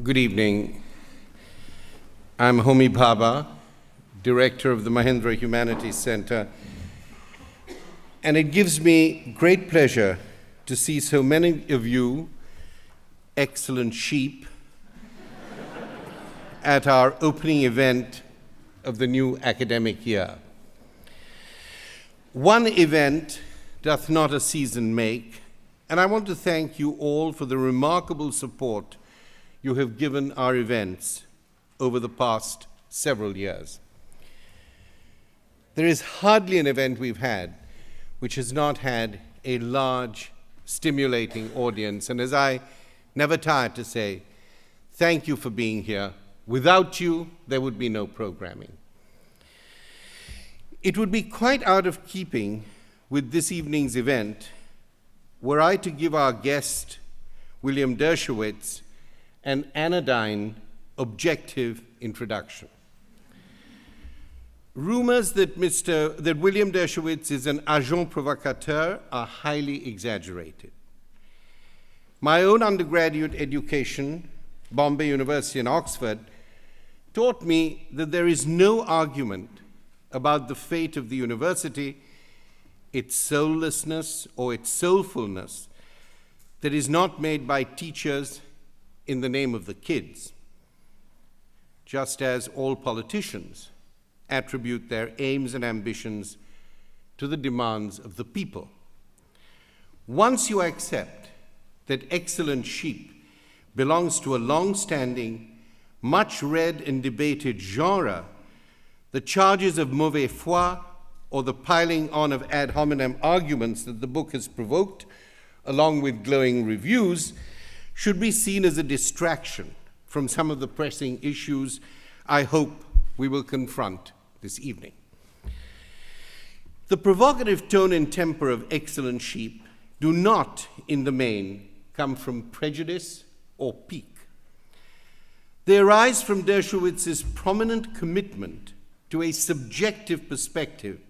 Good evening. I'm Homi Bhabha, Director of the Mahindra Humanities Center, and it gives me great pleasure to see so many of you, excellent sheep, at our opening event of the new academic year. One event doth not a season make, and I want to thank you all for the remarkable support you have given our events over the past several years. There is hardly an event we've had which has not had a large, stimulating audience, and as I never tire to say, thank you for being here. Without you, there would be no programming. It would be quite out of keeping with this evening's event were I to give our guest, William Deresiewicz, an anodyne, objective introduction. Rumors that William Deresiewicz is an agent provocateur are highly exaggerated. My own undergraduate education, Bombay University and Oxford, taught me that there is no argument about the fate of the university, its soullessness or its soulfulness, that is not made by teachers in the name of the kids, just as all politicians attribute their aims and ambitions to the demands of the people. Once you accept that excellent sheep belongs to a long-standing, much-read and debated genre, the charges of mauvaise foi or the piling on of ad hominem arguments that the book has provoked, along with glowing reviews, should be seen as a distraction from some of the pressing issues I hope we will confront this evening. The provocative tone and temper of excellent sheep do not, in the main, come from prejudice or pique. They arise from Deresiewicz's prominent commitment to a subjective perspective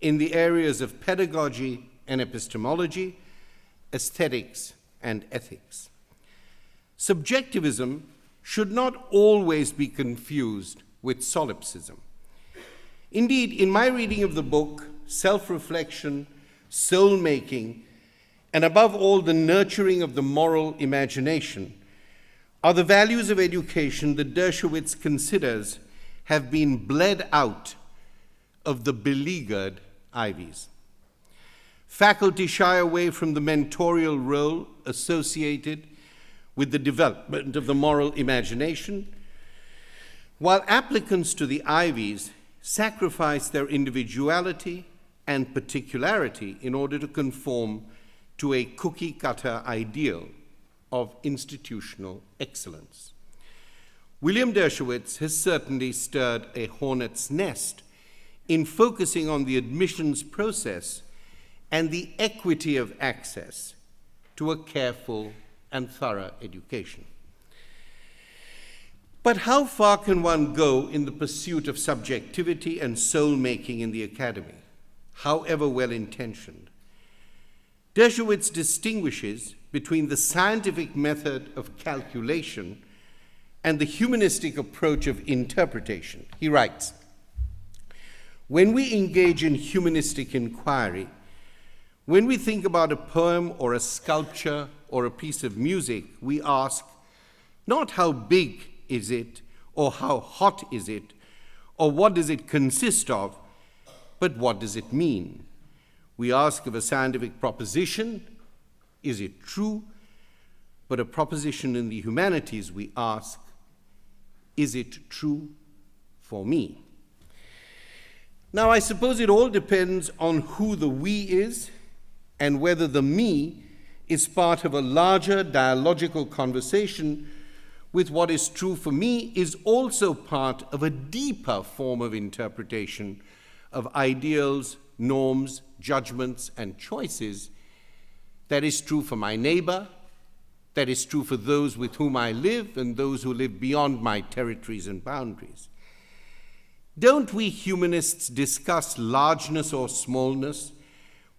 in the areas of pedagogy and epistemology, aesthetics and ethics. Subjectivism should not always be confused with solipsism. Indeed, in my reading of the book, self-reflection, soul-making, and above all, the nurturing of the moral imagination are the values of education that Deresiewicz considers have been bled out of the beleaguered ivies. Faculty shy away from the mentorial role associated with the development of the moral imagination, while applicants to the ivies sacrifice their individuality and particularity in order to conform to a cookie-cutter ideal of institutional excellence. William Deresiewicz has certainly stirred a hornet's nest in focusing on the admissions process and the equity of access to a careful and thorough education. But how far can one go in the pursuit of subjectivity and soul-making in the academy, however well-intentioned? Deresiewicz distinguishes between the scientific method of calculation and the humanistic approach of interpretation. He writes, "When we engage in humanistic inquiry, when we think about a poem or a sculpture or a piece of music, we ask not how big is it or how hot is it or what does it consist of, but what does it mean? We ask of a scientific proposition, is it true? But a proposition in the humanities, we ask, is it true for me?" Now, I suppose it all depends on who the we is and whether the me is part of a larger dialogical conversation with what is true for me is also part of a deeper form of interpretation of ideals, norms, judgments, and choices that is true for my neighbor, that is true for those with whom I live and those who live beyond my territories and boundaries. Don't we humanists discuss largeness or smallness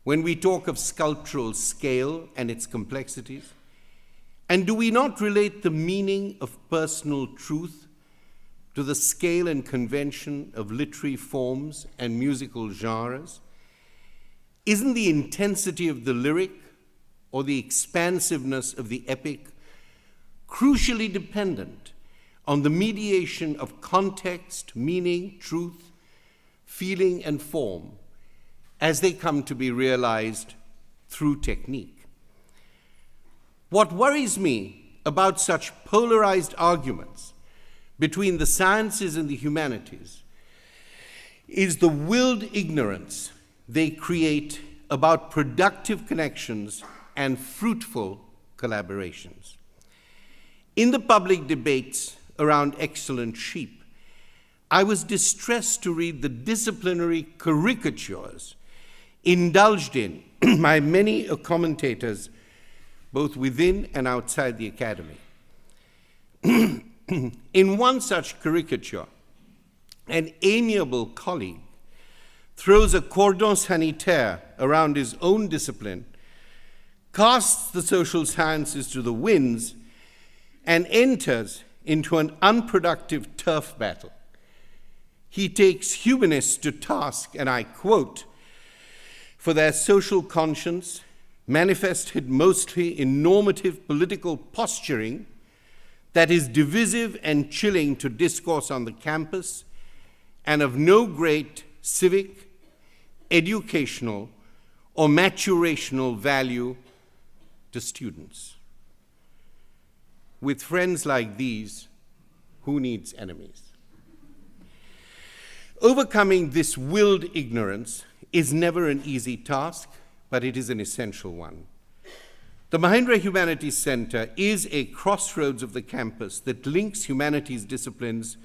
when we talk of sculptural scale and its complexities? And do we not relate the meaning of personal truth to the scale and convention of literary forms and musical genres? Isn't the intensity of the lyric or the expansiveness of the epic crucially dependent on the mediation of context, meaning, truth, feeling, and form as they come to be realized through technique? What worries me about such polarized arguments between the sciences and the humanities is the willed ignorance they create about productive connections and fruitful collaborations. In the public debates around Excellent Sheep, I was distressed to read the disciplinary caricatures indulged in by many commentators, both within and outside the academy. In one such caricature, an amiable colleague throws a cordon sanitaire around his own discipline, casts the social sciences to the winds, and enters into an unproductive turf battle. He takes humanists to task, and I quote, for their social conscience, manifested mostly in normative political posturing that is divisive and chilling to discourse on the campus and of no great civic, educational, or maturational value to students. With friends like these, who needs enemies? Overcoming this willed ignorance is never an easy task, but it is an essential one. The Mahindra Humanities Center is a crossroads of the campus that links humanities disciplines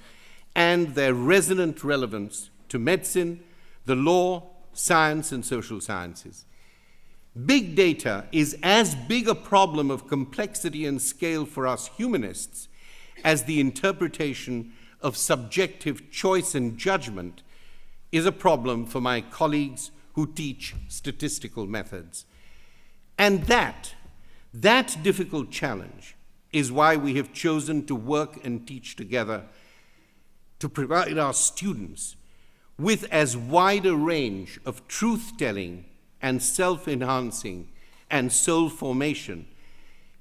and their resonant relevance to medicine, the law, science, and social sciences. Big data is as big a problem of complexity and scale for us humanists as the interpretation of subjective choice and judgment is a problem for my colleagues who teach statistical methods. And that difficult challenge is why we have chosen to work and teach together to provide our students with as wide a range of truth-telling and self-enhancing and soul formation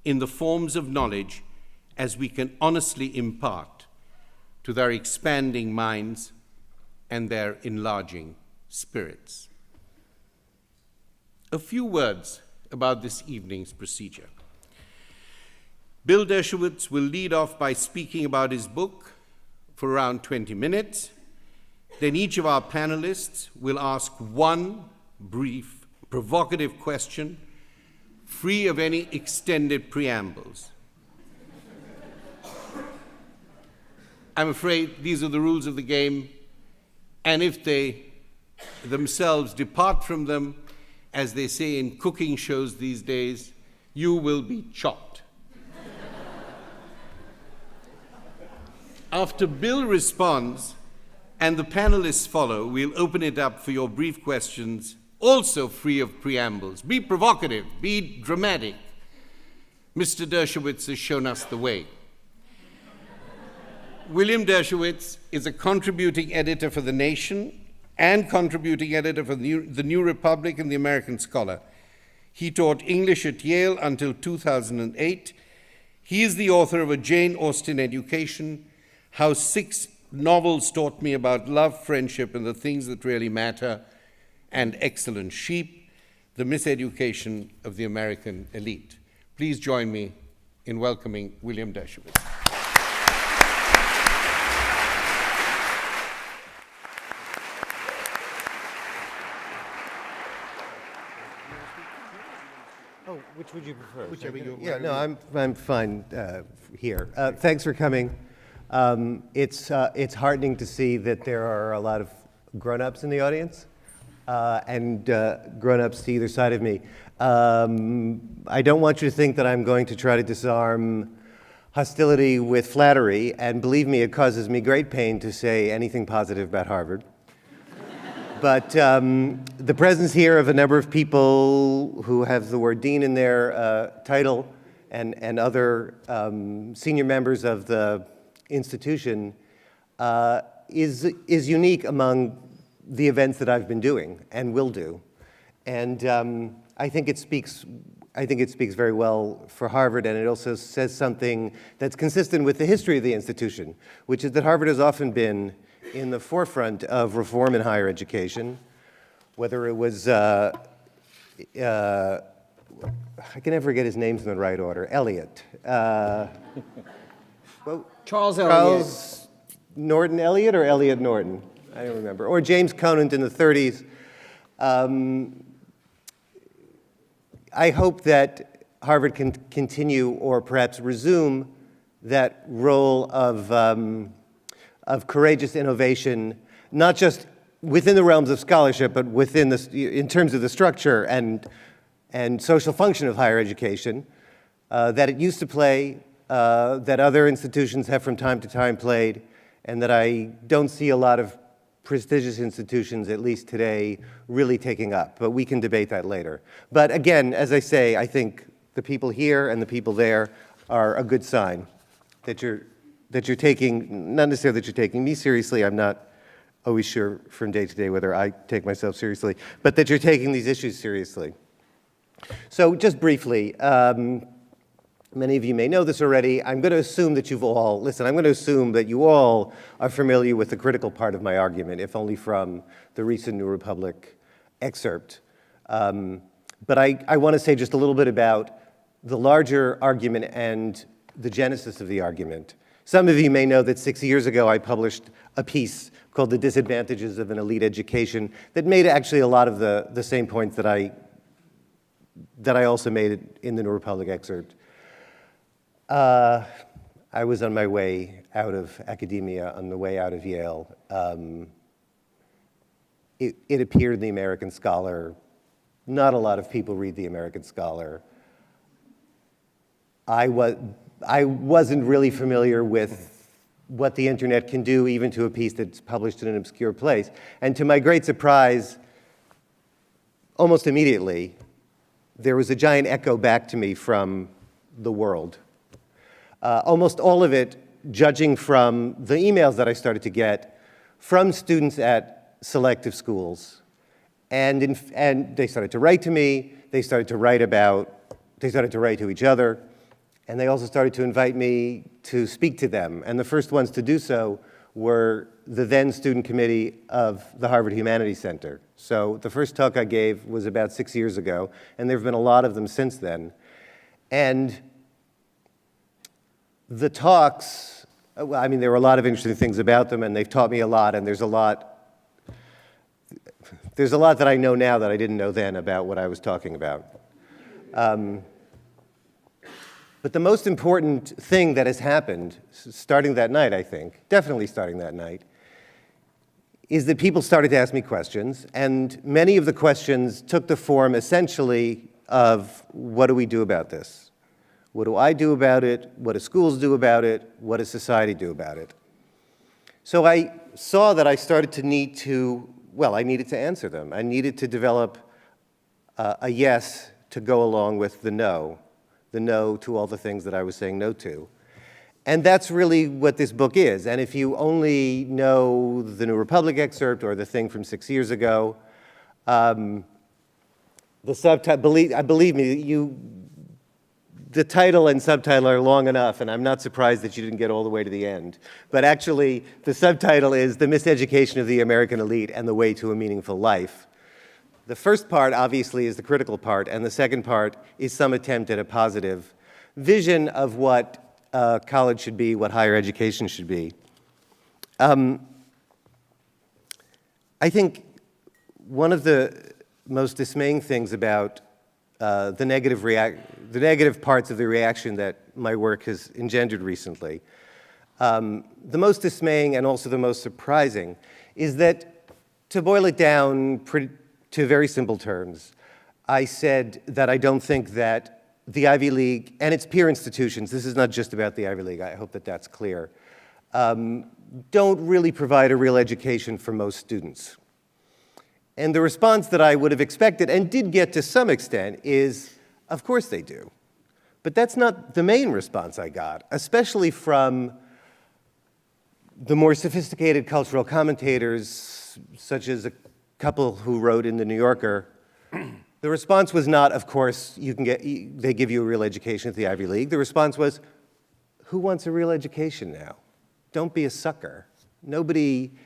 in the forms of knowledge as we can honestly impart to their expanding minds and their enlarging spirits. A few words about this evening's procedure. Bill Deresiewicz will lead off by speaking about his book for around 20 minutes. Then each of our panelists will ask one brief, provocative question, free of any extended preambles. I'm afraid these are the rules of the game, and if they themselves depart from them, as they say in cooking shows these days, you will be chopped. After Bill responds and the panelists follow, we'll open it up for your brief questions, also free of preambles. Be provocative, be dramatic. Mr. Deresiewicz has shown us the way. William Deresiewicz is a contributing editor for The Nation and contributing editor for the New Republic and The American Scholar. He taught English at Yale until 2008. He is the author of a Jane Austen education, How 6 Novels Taught Me About Love, Friendship, and the Things That Really Matter, and Excellent Sheep, the Miseducation of the American Elite. Please join me in welcoming William Deresiewicz. Oh, which would you prefer? Whichever you. Yeah, no, I'm fine here. Thanks for coming. It's heartening to see that there are a lot of grown-ups in the audience, and grown-ups to either side of me. I don't want you to think that I'm going to try to disarm hostility with flattery, and believe me, it causes me great pain to say anything positive about Harvard. But the presence here of a number of people who have the word dean in their title and other senior members of the institution is unique among the events that I've been doing and will do. And I think it speaks very well for Harvard, and it also says something that's consistent with the history of the institution, which is that Harvard has often been in the forefront of reform in higher education, whether it was, I can never get his names in the right order, Eliot. Charles Eliot. Charles Norton Eliot or Eliot Norton? I don't remember. Or James Conant in the 30s. I hope that Harvard can continue or perhaps resume that role of courageous innovation, not just within the realms of scholarship, but within in terms of the structure and social function of higher education that it used to play, that other institutions have from time to time played, and that I don't see a lot of prestigious institutions, at least today, really taking up. But we can debate that later. But again, as I say, I think the people here and the people there are a good sign that you're taking, not necessarily that you're taking me seriously, I'm not always sure from day to day whether I take myself seriously, but that you're taking these issues seriously. So just briefly, many of you may know this already. I'm going to assume that I'm going to assume that you all are familiar with the critical part of my argument, if only from the recent New Republic excerpt. But I want to say just a little bit about the larger argument and the genesis of the argument. Some of you may know that 6 years ago I published a piece called The Disadvantages of an Elite Education that made actually a lot of the same points that I also made in the New Republic excerpt. I was on my way out of academia, on the way out of Yale. It appeared in the American Scholar. Not a lot of people read the American Scholar. I wasn't really familiar with what the internet can do, even to a piece that's published in an obscure place. And to my great surprise, almost immediately, there was a giant echo back to me from the world. Almost all of it, judging from the emails that I started to get from students at selective schools. And they started to write to me, they started to write to each other, and they also started to invite me to speak to them. And the first ones to do so were the then student committee of the Harvard Humanities Center. So the first talk I gave was about 6 years ago, and there have been a lot of them since then. And the talks, well, I mean, there were a lot of interesting things about them, and they've taught me a lot, and there's a lot that I know now that I didn't know then about what I was talking about. But the most important thing that has happened, starting that night, I think, definitely starting that night, is that people started to ask me questions, and many of the questions took the form essentially of, what do we do about this? What do I do about it? What do schools do about it? What does society do about it? So I saw that I started to need to, well, I needed to answer them. I needed to develop a yes to go along with the no to all the things that I was saying no to. And that's really what this book is. And if you only know the New Republic excerpt or the thing from 6 years ago, the subtitle, believe me, the title and subtitle are long enough, and I'm not surprised that you didn't get all the way to the end. But actually, the subtitle is The Miseducation of the American Elite and the Way to a Meaningful Life. The first part, obviously, is the critical part, and the second part is some attempt at a positive vision of what college should be, what higher education should be. I think one of the most dismaying things about the negative parts of the reaction that my work has engendered recently, the most dismaying and also the most surprising is that, to boil it down to very simple terms, I said that I don't think that the Ivy League and its peer institutions, this is not just about the Ivy League, I hope that that's clear, don't really provide a real education for most students. And the response that I would have expected, and did get to some extent, is, of course they do. But that's not the main response I got, especially from the more sophisticated cultural commentators, such as a couple who wrote in The New Yorker. The response was not, of course, they give you a real education at the Ivy League. The response was, who wants a real education now? Don't be a sucker.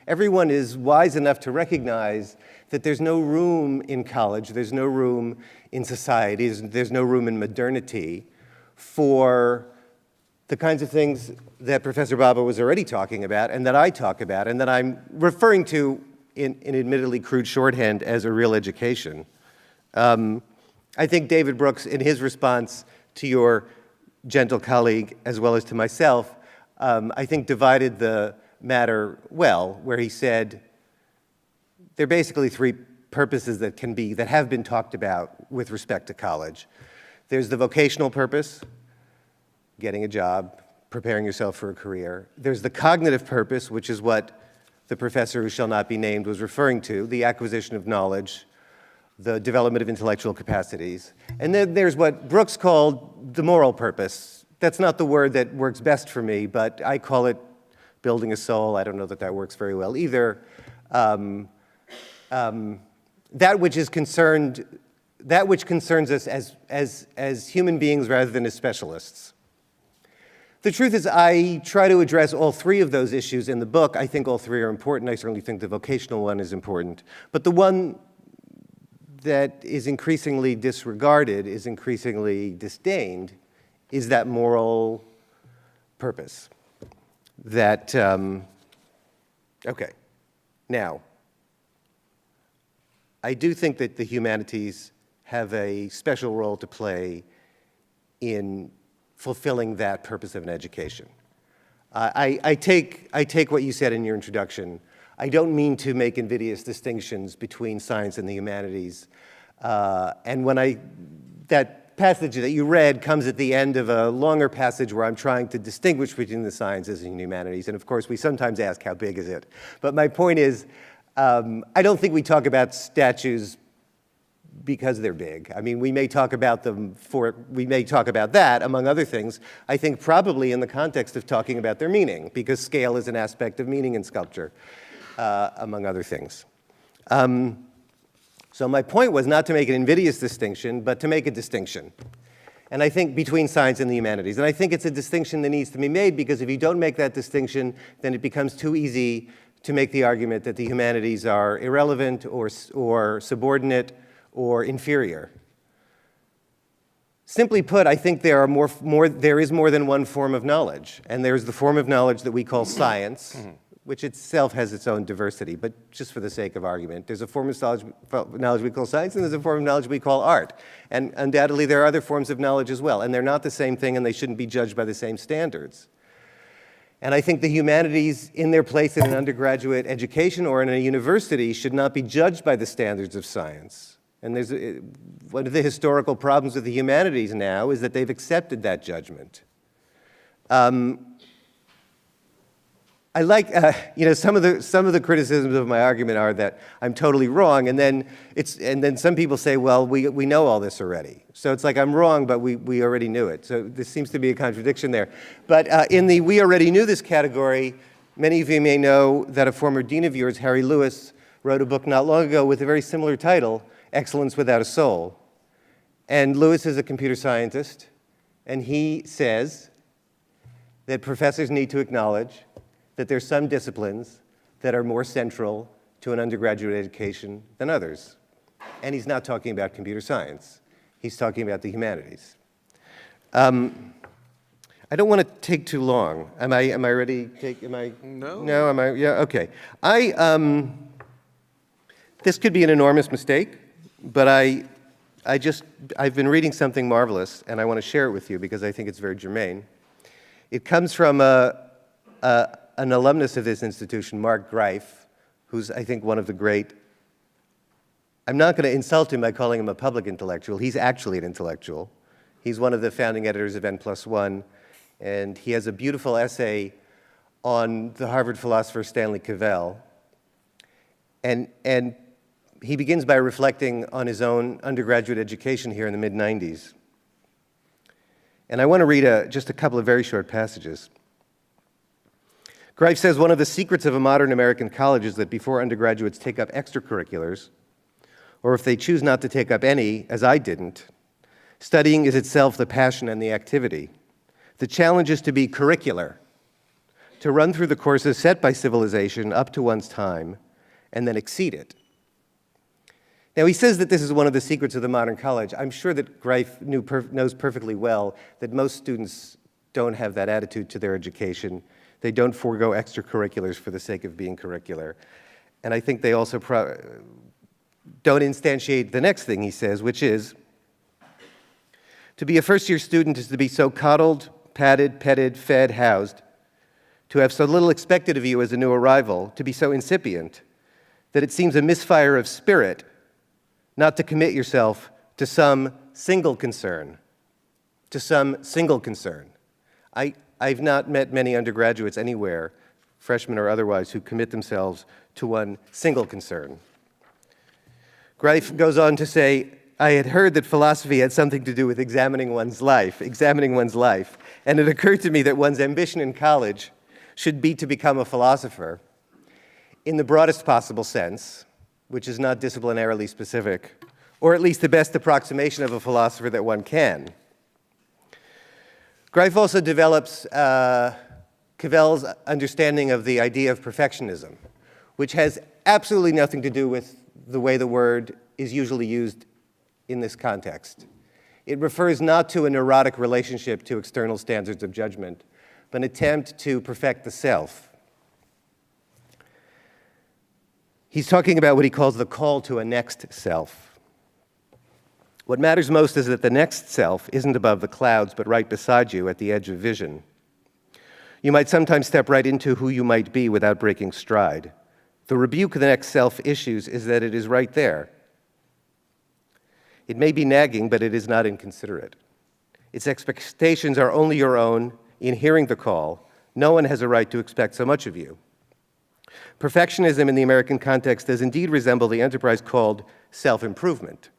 Everyone is wise enough to recognize that there's no room in college, there's no room in society, there's no room in modernity for the kinds of things that Professor Bhabha was already talking about and that I talk about and that I'm referring to in admittedly crude shorthand as a real education. I think David Brooks, in his response to your gentle colleague as well as to myself, I think divided the matter well, where he said there are basically three purposes that have been talked about with respect to college. There's the vocational purpose, getting a job, preparing yourself for a career. There's the cognitive purpose, which is what the professor who shall not be named was referring to, the acquisition of knowledge, the development of intellectual capacities. And then there's what Brooks called the moral purpose. That's not the word that works best for me, but I call it building a soul. I don't know that that works very well either. That which concerns us as human beings rather than as specialists. The truth is, I try to address all three of those issues in the book. I think all three are important. I certainly think the vocational one is important. But the one that is increasingly disregarded, is increasingly disdained, is that moral purpose. Okay, now, I do think that the humanities have a special role to play in fulfilling that purpose of an education. I take what you said in your introduction. I don't mean to make invidious distinctions between science and the humanities. And that passage that you read comes at the end of a longer passage where I'm trying to distinguish between the sciences and humanities. And of course, we sometimes ask, how big is it? But my point is, I don't think we talk about statues because they're big. I mean, we may talk about that, among other things, I think probably in the context of talking about their meaning, because scale is an aspect of meaning in sculpture, among other things. So my point was not to make an invidious distinction, but to make a distinction. And I think between science and the humanities. And I think it's a distinction that needs to be made, because if you don't make that distinction, then it becomes too easy to make the argument that the humanities are irrelevant or subordinate or inferior. Simply put, I think there is more than one form of knowledge. And there's the form of knowledge that we call science, which itself has its own diversity, but just for the sake of argument, there's a form of knowledge we call science, and there's a form of knowledge we call art. And undoubtedly, there are other forms of knowledge as well, and they're not the same thing, and they shouldn't be judged by the same standards. And I think the humanities, in their place in an undergraduate education or in a university, should not be judged by the standards of science. And one of the historical problems with the humanities now is that they've accepted that judgment. I like, some of the criticisms of my argument are that I'm totally wrong, and then some people say, well, we know all this already. So it's like I'm wrong, but we already knew it. So there seems to be a contradiction there. But in the we already knew this category, many of you may know that a former dean of yours, Harry Lewis, wrote a book not long ago with a very similar title, Excellence Without a Soul. And Lewis is a computer scientist, and he says that professors need to acknowledge that there's some disciplines that are more central to an undergraduate education than others. And he's not talking about computer science. He's talking about the humanities. I don't want to take too long. Am I ready? No. No, am I? Yeah, okay. This could be an enormous mistake, but I've been reading something marvelous, and I want to share it with you because I think it's very germane. It comes from an alumnus of this institution, Mark Greif, who's, I think, one of the great, I'm not going to insult him by calling him a public intellectual. He's actually an intellectual. He's one of the founding editors of N+1, and he has a beautiful essay on the Harvard philosopher Stanley Cavell. And he begins by reflecting on his own undergraduate education here in the mid-90s. And I want to read just a couple of very short passages. Greif says, one of the secrets of a modern American college is that before undergraduates take up extracurriculars, or if they choose not to take up any, as I didn't, studying is itself the passion and the activity. The challenge is to be curricular, to run through the courses set by civilization up to one's time, and then exceed it. Now, he says that this is one of the secrets of the modern college. I'm sure that Greif knows perfectly well that most students don't have that attitude to their education. They don't forego extracurriculars for the sake of being curricular. And I think they also don't instantiate the next thing he says, which is, to be a first-year student is to be so coddled, patted, petted, fed, housed, to have so little expected of you as a new arrival, to be so incipient, that it seems a misfire of spirit not to commit yourself to some single concern, I've not met many undergraduates anywhere, freshmen or otherwise, who commit themselves to one single concern. Greif goes on to say, I had heard that philosophy had something to do with examining one's life, and it occurred to me that one's ambition in college should be to become a philosopher in the broadest possible sense, which is not disciplinarily specific, or at least the best approximation of a philosopher that one can. Greif also develops Cavell's understanding of the idea of perfectionism, which has absolutely nothing to do with the way the word is usually used in this context. It refers not to a neurotic relationship to external standards of judgment, but an attempt to perfect the self. He's talking about what he calls the call to a next self. What matters most is that the next self isn't above the clouds, but right beside you at the edge of vision. You might sometimes step right into who you might be without breaking stride. The rebuke the next self issues is that it is right there. It may be nagging, but it is not inconsiderate. Its expectations are only your own. In hearing the call, no one has a right to expect so much of you. Perfectionism in the American context does indeed resemble the enterprise called self-improvement.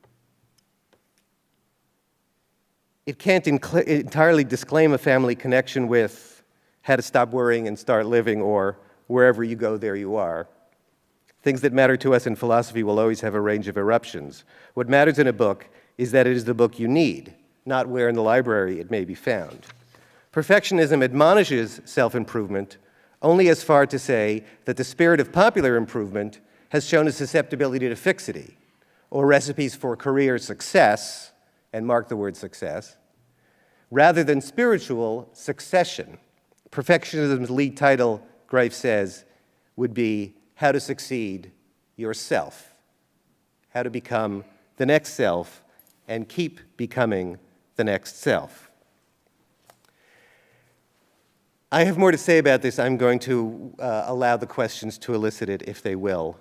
It can't entirely disclaim a family connection with how to stop worrying and start living, or wherever you go, there you are. Things that matter to us in philosophy will always have a range of eruptions. What matters in a book is that it is the book you need, not where in the library it may be found. Perfectionism admonishes self-improvement only as far to say that the spirit of popular improvement has shown a susceptibility to fixity, or recipes for career success, and mark the word success, rather than spiritual succession. Perfectionism's lead title, Greif says, would be How to Succeed Yourself, how to become the next self and keep becoming the next self. I have more to say about this. I'm going to allow the questions to elicit it if they will.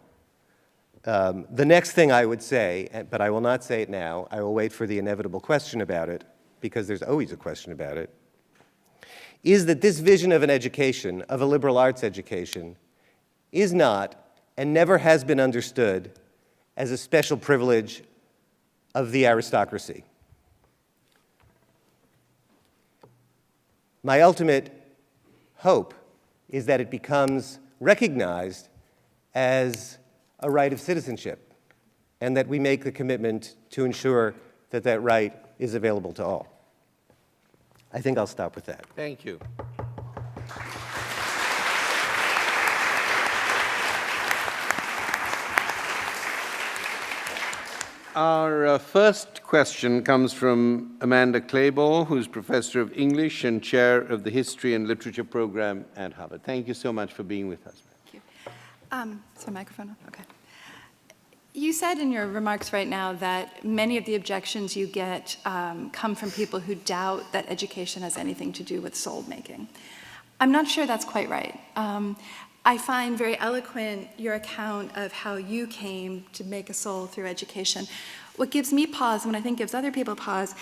The next thing I would say, but I will not say it now, I will wait for the inevitable question about it, because there's always a question about it, is that this vision of an education, of a liberal arts education, is not and never has been understood as a special privilege of the aristocracy. My ultimate hope is that it becomes recognized as a right of citizenship, and that we make the commitment to ensure that that right is available to all. I think I'll stop with that. Thank you. Our first question comes from Amanda Claybaugh, who's professor of English and chair of the History and Literature program at Harvard. Thank you so much for being with us. Thank you. Is the microphone on? Okay. You said in your remarks right now that many of the objections you get come from people who doubt that education has anything to do with soul making. I'm not sure that's quite right. I find very eloquent your account of how you came to make a soul through education. What gives me pause, and what I think gives other people pause,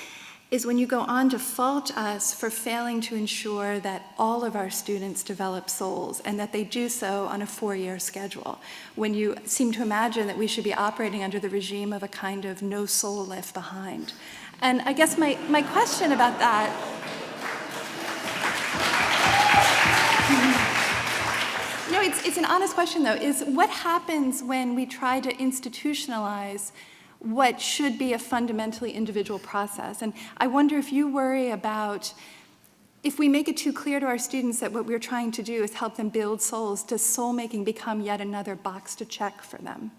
is when you go on to fault us for failing to ensure that all of our students develop souls, and that they do so on a 4-year schedule, when you seem to imagine that we should be operating under the regime of a kind of no soul left behind. And I guess my question about that No, it's an honest question, though, is what happens when we try to institutionalize what should be a fundamentally individual process? And I wonder if you worry about, if we make it too clear to our students that what we're trying to do is help them build souls, does soul-making become yet another box to check for them?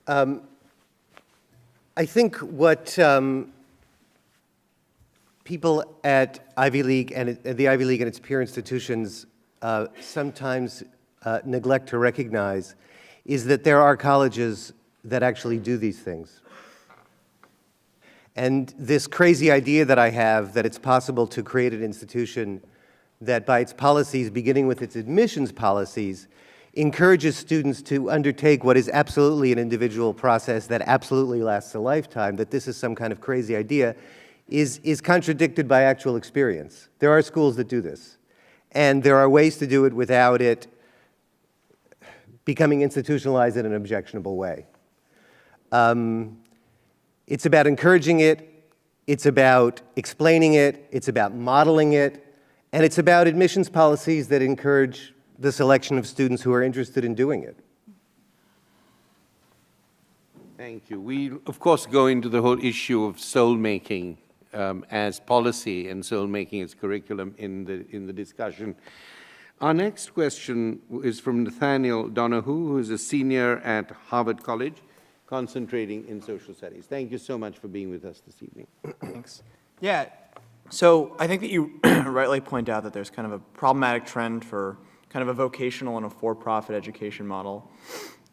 I think what people at Ivy League and the Ivy League and its peer institutions sometimes neglect to recognize is that there are colleges that actually do these things. And this crazy idea that I have that it's possible to create an institution that by its policies, beginning with its admissions policies, encourages students to undertake what is absolutely an individual process that absolutely lasts a lifetime, that this is some kind of crazy idea, is contradicted by actual experience. There are schools that do this. And there are ways to do it without it becoming institutionalized in an objectionable way. It's about encouraging it, it's about explaining it, it's about modeling it, and it's about admissions policies that encourage the selection of students who are interested in doing it. Thank you. We, of course, go into the whole issue of soul-making as policy and soul-making as curriculum in the discussion. Our next question is from Nathaniel Donahue, who is a senior at Harvard College, concentrating in social studies. Thank you so much for being with us this evening. Thanks. Yeah, so I think that you rightly point out that there's kind of a problematic trend for kind of a vocational and a for-profit education model.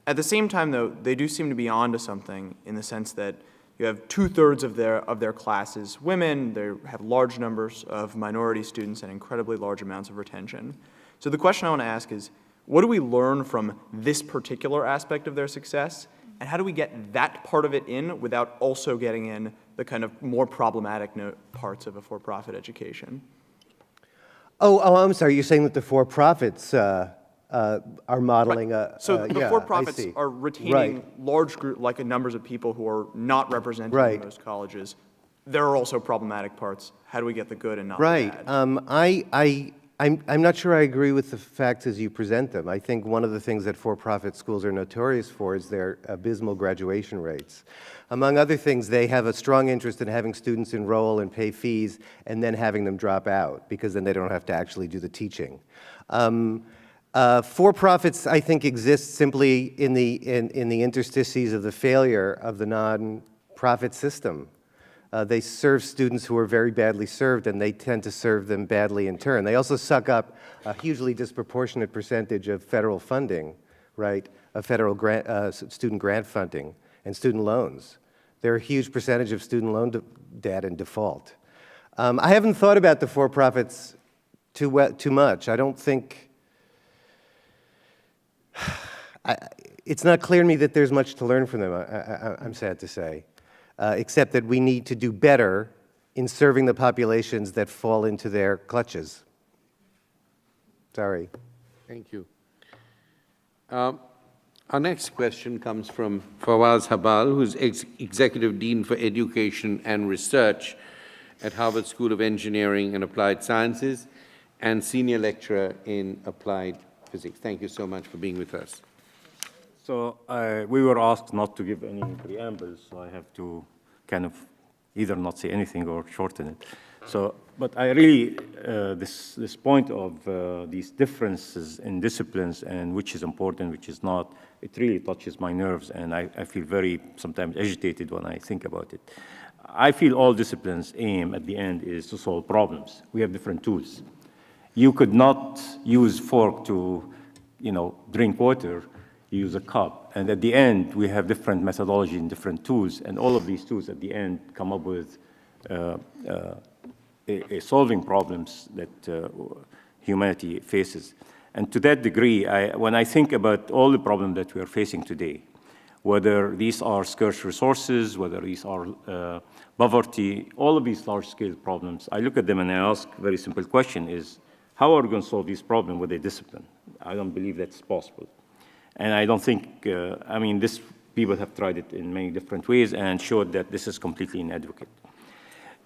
At the same time, though, they do seem to be onto something in the sense that you have 2/3 of their classes women, they have large numbers of minority students and incredibly large amounts of retention. So the question I want to ask is, what do we learn from this particular aspect of their success, and how do we get that part of it in without also getting in the kind of more problematic parts of a for-profit education? Oh, I'm sorry. You're saying that the for-profits are modeling right. a... So the yeah, for-profits are retaining large group, like numbers of people who are not represented in most colleges. There are also problematic parts. How do we get the good and not the bad? I'm not sure I agree with the facts as you present them. I think one of the things that for-profit schools are notorious for is their abysmal graduation rates. Among other things, they have a strong interest in having students enroll and pay fees and then having them drop out, because then they don't have to actually do the teaching. For-profits, I think, exist simply in the interstices of the failure of the non-profit system. They serve students who are very badly served, and they tend to serve them badly in turn. They also suck up a hugely disproportionate percentage of federal funding, right, of federal student grant funding and student loans. They're a huge percentage of student loan debt in default. I haven't thought about the for-profits too much. I don't think... it's not clear to me that there's much to learn from them, I'm sad to say. Except that we need to do better in serving the populations that fall into their clutches. Sorry. Thank you. Our next question comes from Fawwaz Habbal, who's Executive Dean for Education and Research at Harvard School of Engineering and Applied Sciences and Senior Lecturer in Applied Physics. Thank you so much for being with us. So we were asked not to give any preambles, so I have to kind of either not say anything or shorten it. So, but I really, this point of these differences in disciplines and which is important, which is not, it really touches my nerves, and I feel very sometimes agitated when I think about it. I feel all disciplines aim at the end is to solve problems. We have different tools. You could not use fork to, drink water. You use a cup, and at the end, we have different methodology and different tools, and all of these tools at the end come up with solving problems that humanity faces. And to that degree, when I think about all the problems that we are facing today, whether these are scarce resources, whether these are poverty, all of these large-scale problems, I look at them and I ask a very simple question is, how are we going to solve these problems with a discipline? I don't believe that's possible. And I don't think, people have tried it in many different ways and showed that this is completely inadequate.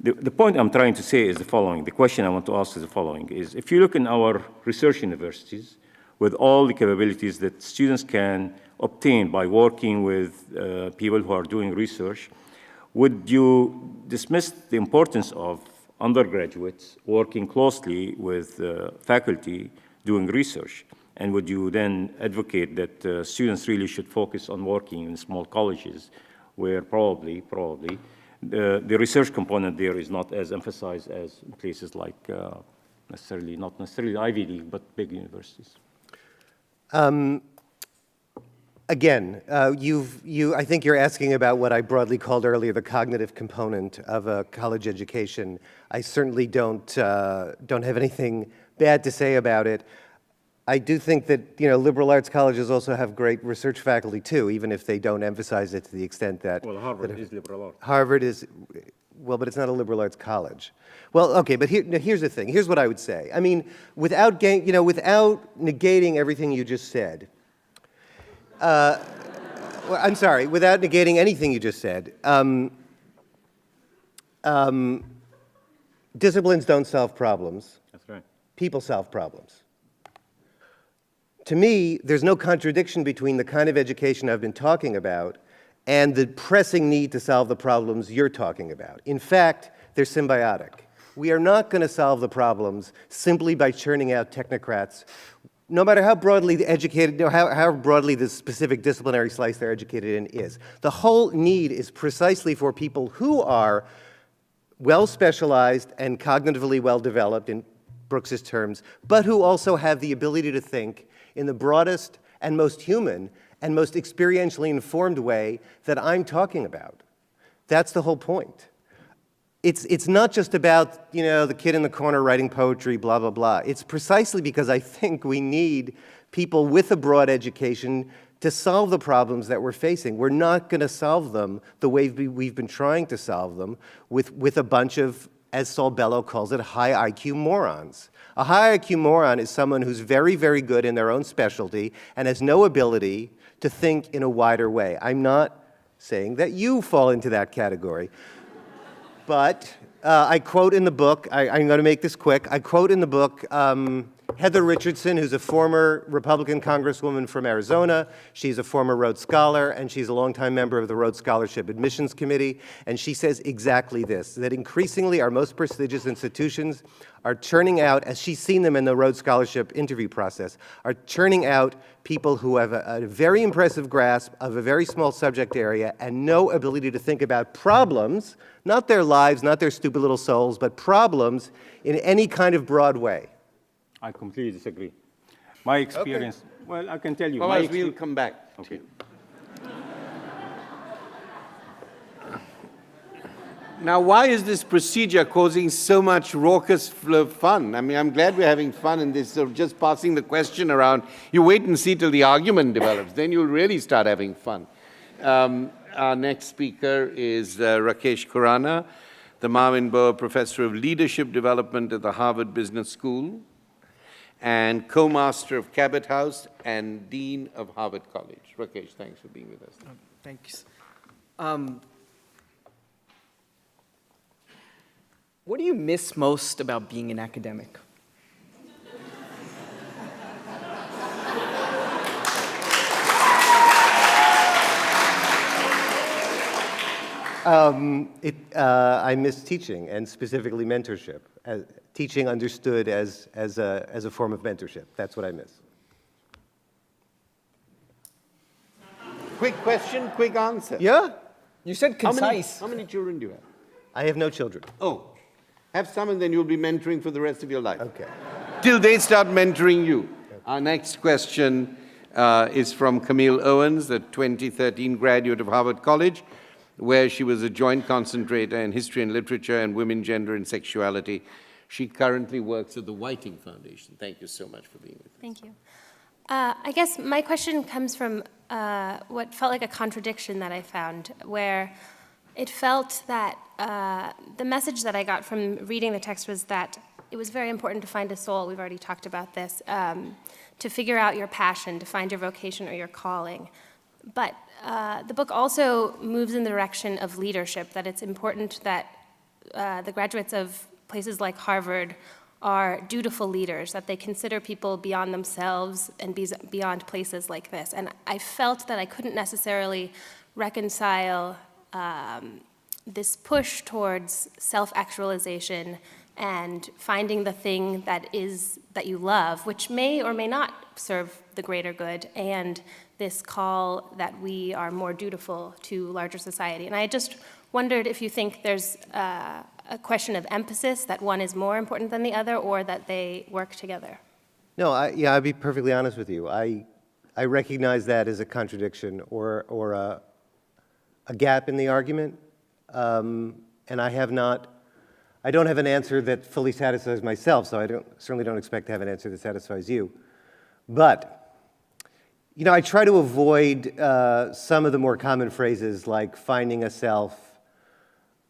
The point I'm trying to say is the following. The question I want to ask is the following, is if you look in our research universities, with all the capabilities that students can obtain by working with people who are doing research, would you dismiss the importance of undergraduates working closely with faculty doing research? And would you then advocate that students really should focus on working in small colleges where probably the research component there is not as emphasized as in places like not necessarily Ivy League, but big universities? Again, I think you're asking about what I broadly called earlier the cognitive component of a college education. I certainly don't have anything bad to say about it. I do think that liberal arts colleges also have great research faculty too, even if they don't emphasize it to the extent that. Well, Harvard is liberal arts. Harvard is, well, but it's not a liberal arts college. Well, okay, but here's the thing. Here's what I would say. I mean, without negating everything you just said. Well, I'm sorry. Without negating anything you just said. Disciplines don't solve problems. That's right. People solve problems. To me, there's no contradiction between the kind of education I've been talking about and the pressing need to solve the problems you're talking about. In fact, they're symbiotic. We are not going to solve the problems simply by churning out technocrats, no matter how broadly educated, how broadly the specific disciplinary slice they're educated in is. The whole need is precisely for people who are well-specialized and cognitively well-developed, in Brooks's terms, but who also have the ability to think in the broadest and most human and most experientially informed way that I'm talking about. That's the whole point. It's not just about, the kid in the corner writing poetry, blah, blah, blah. It's precisely because I think we need people with a broad education to solve the problems that we're facing. We're not going to solve them the way we've been trying to solve them with a bunch of, as Saul Bellow calls it, high IQ morons. A high IQ moron is someone who's very, very good in their own specialty and has no ability to think in a wider way. I'm not saying that you fall into that category. But I quote in the book, I'm going to make this quick, I quote in the book Heather Richardson, who's a former Republican congresswoman from Arizona. She's a former Rhodes Scholar, and she's a longtime member of the Rhodes Scholarship Admissions Committee. And she says exactly this, that increasingly our most prestigious institutions are churning out, as she's seen them in the Rhodes Scholarship interview process, are churning out people who have a very impressive grasp of a very small subject area and no ability to think about problems, not their lives, not their stupid little souls, but problems in any kind of broad way. I completely disagree. My experience, okay. Well, I can tell you. Fawwaz, we'll come back. Okay. Now, why is this procedure causing so much raucous fun? I mean, I'm glad we're having fun in this, sort of just passing the question around. You wait and see till the argument develops, then you'll really start having fun. Our next speaker is Rakesh Khurana, the Marvin Boer Professor of Leadership Development at the Harvard Business School, and co-master of Cabot House and dean of Harvard College. Rakesh, thanks for being with us. Thanks. What do you miss most about being an academic? I miss teaching, and specifically mentorship. Teaching understood as a form of mentorship. That's what I miss. Quick question, quick answer. Yeah? You said concise. How many children do you have? I have no children. Oh, have some and then you'll be mentoring for the rest of your life. Okay. Till they start mentoring you. Our next question is from Camille Owens, a 2013 graduate of Harvard College, where she was a joint concentrator in history and literature and women, gender, and sexuality. She currently works at the Whiting Foundation. Thank you so much for being with us. Thank you. I guess my question comes from what felt like a contradiction that I found, where it felt that the message that I got from reading the text was that it was very important to find a soul, we've already talked about this, to figure out your passion, to find your vocation or your calling. But the book also moves in the direction of leadership, that it's important that the graduates of places like Harvard are dutiful leaders, that they consider people beyond themselves and beyond places like this. And I felt that I couldn't necessarily reconcile this push towards self-actualization and finding the thing that you love, which may or may not serve the greater good, and this call that we are more dutiful to larger society. And I just wondered if you think there's a question of emphasis, that one is more important than the other, or that they work together. No, I'll be perfectly honest with you. I recognize that as a contradiction or a gap in the argument, and I don't have an answer that fully satisfies myself, so I certainly don't expect to have an answer that satisfies you. But I try to avoid some of the more common phrases like finding a self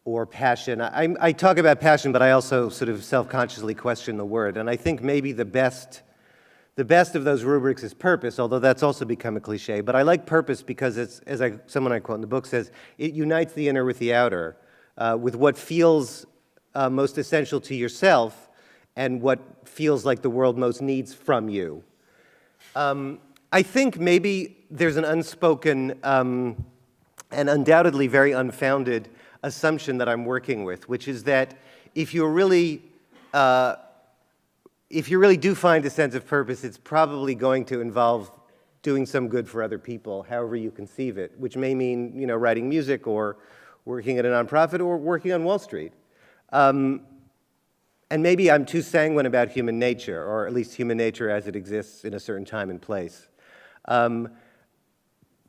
or passion. I talk about passion, but I also sort of self-consciously question the word. And I think maybe the best of those rubrics is purpose, although that's also become a cliche. But I like purpose because it's, someone I quote in the book says, it unites the inner with the outer, with what feels most essential to yourself and what feels like the world most needs from you. I think maybe there's an unspoken and undoubtedly very unfounded assumption that I'm working with, which is that if you really do find a sense of purpose, it's probably going to involve doing some good for other people, however you conceive it, which may mean writing music or working at a nonprofit or working on Wall Street. And maybe I'm too sanguine about human nature, or at least human nature as it exists in a certain time and place. But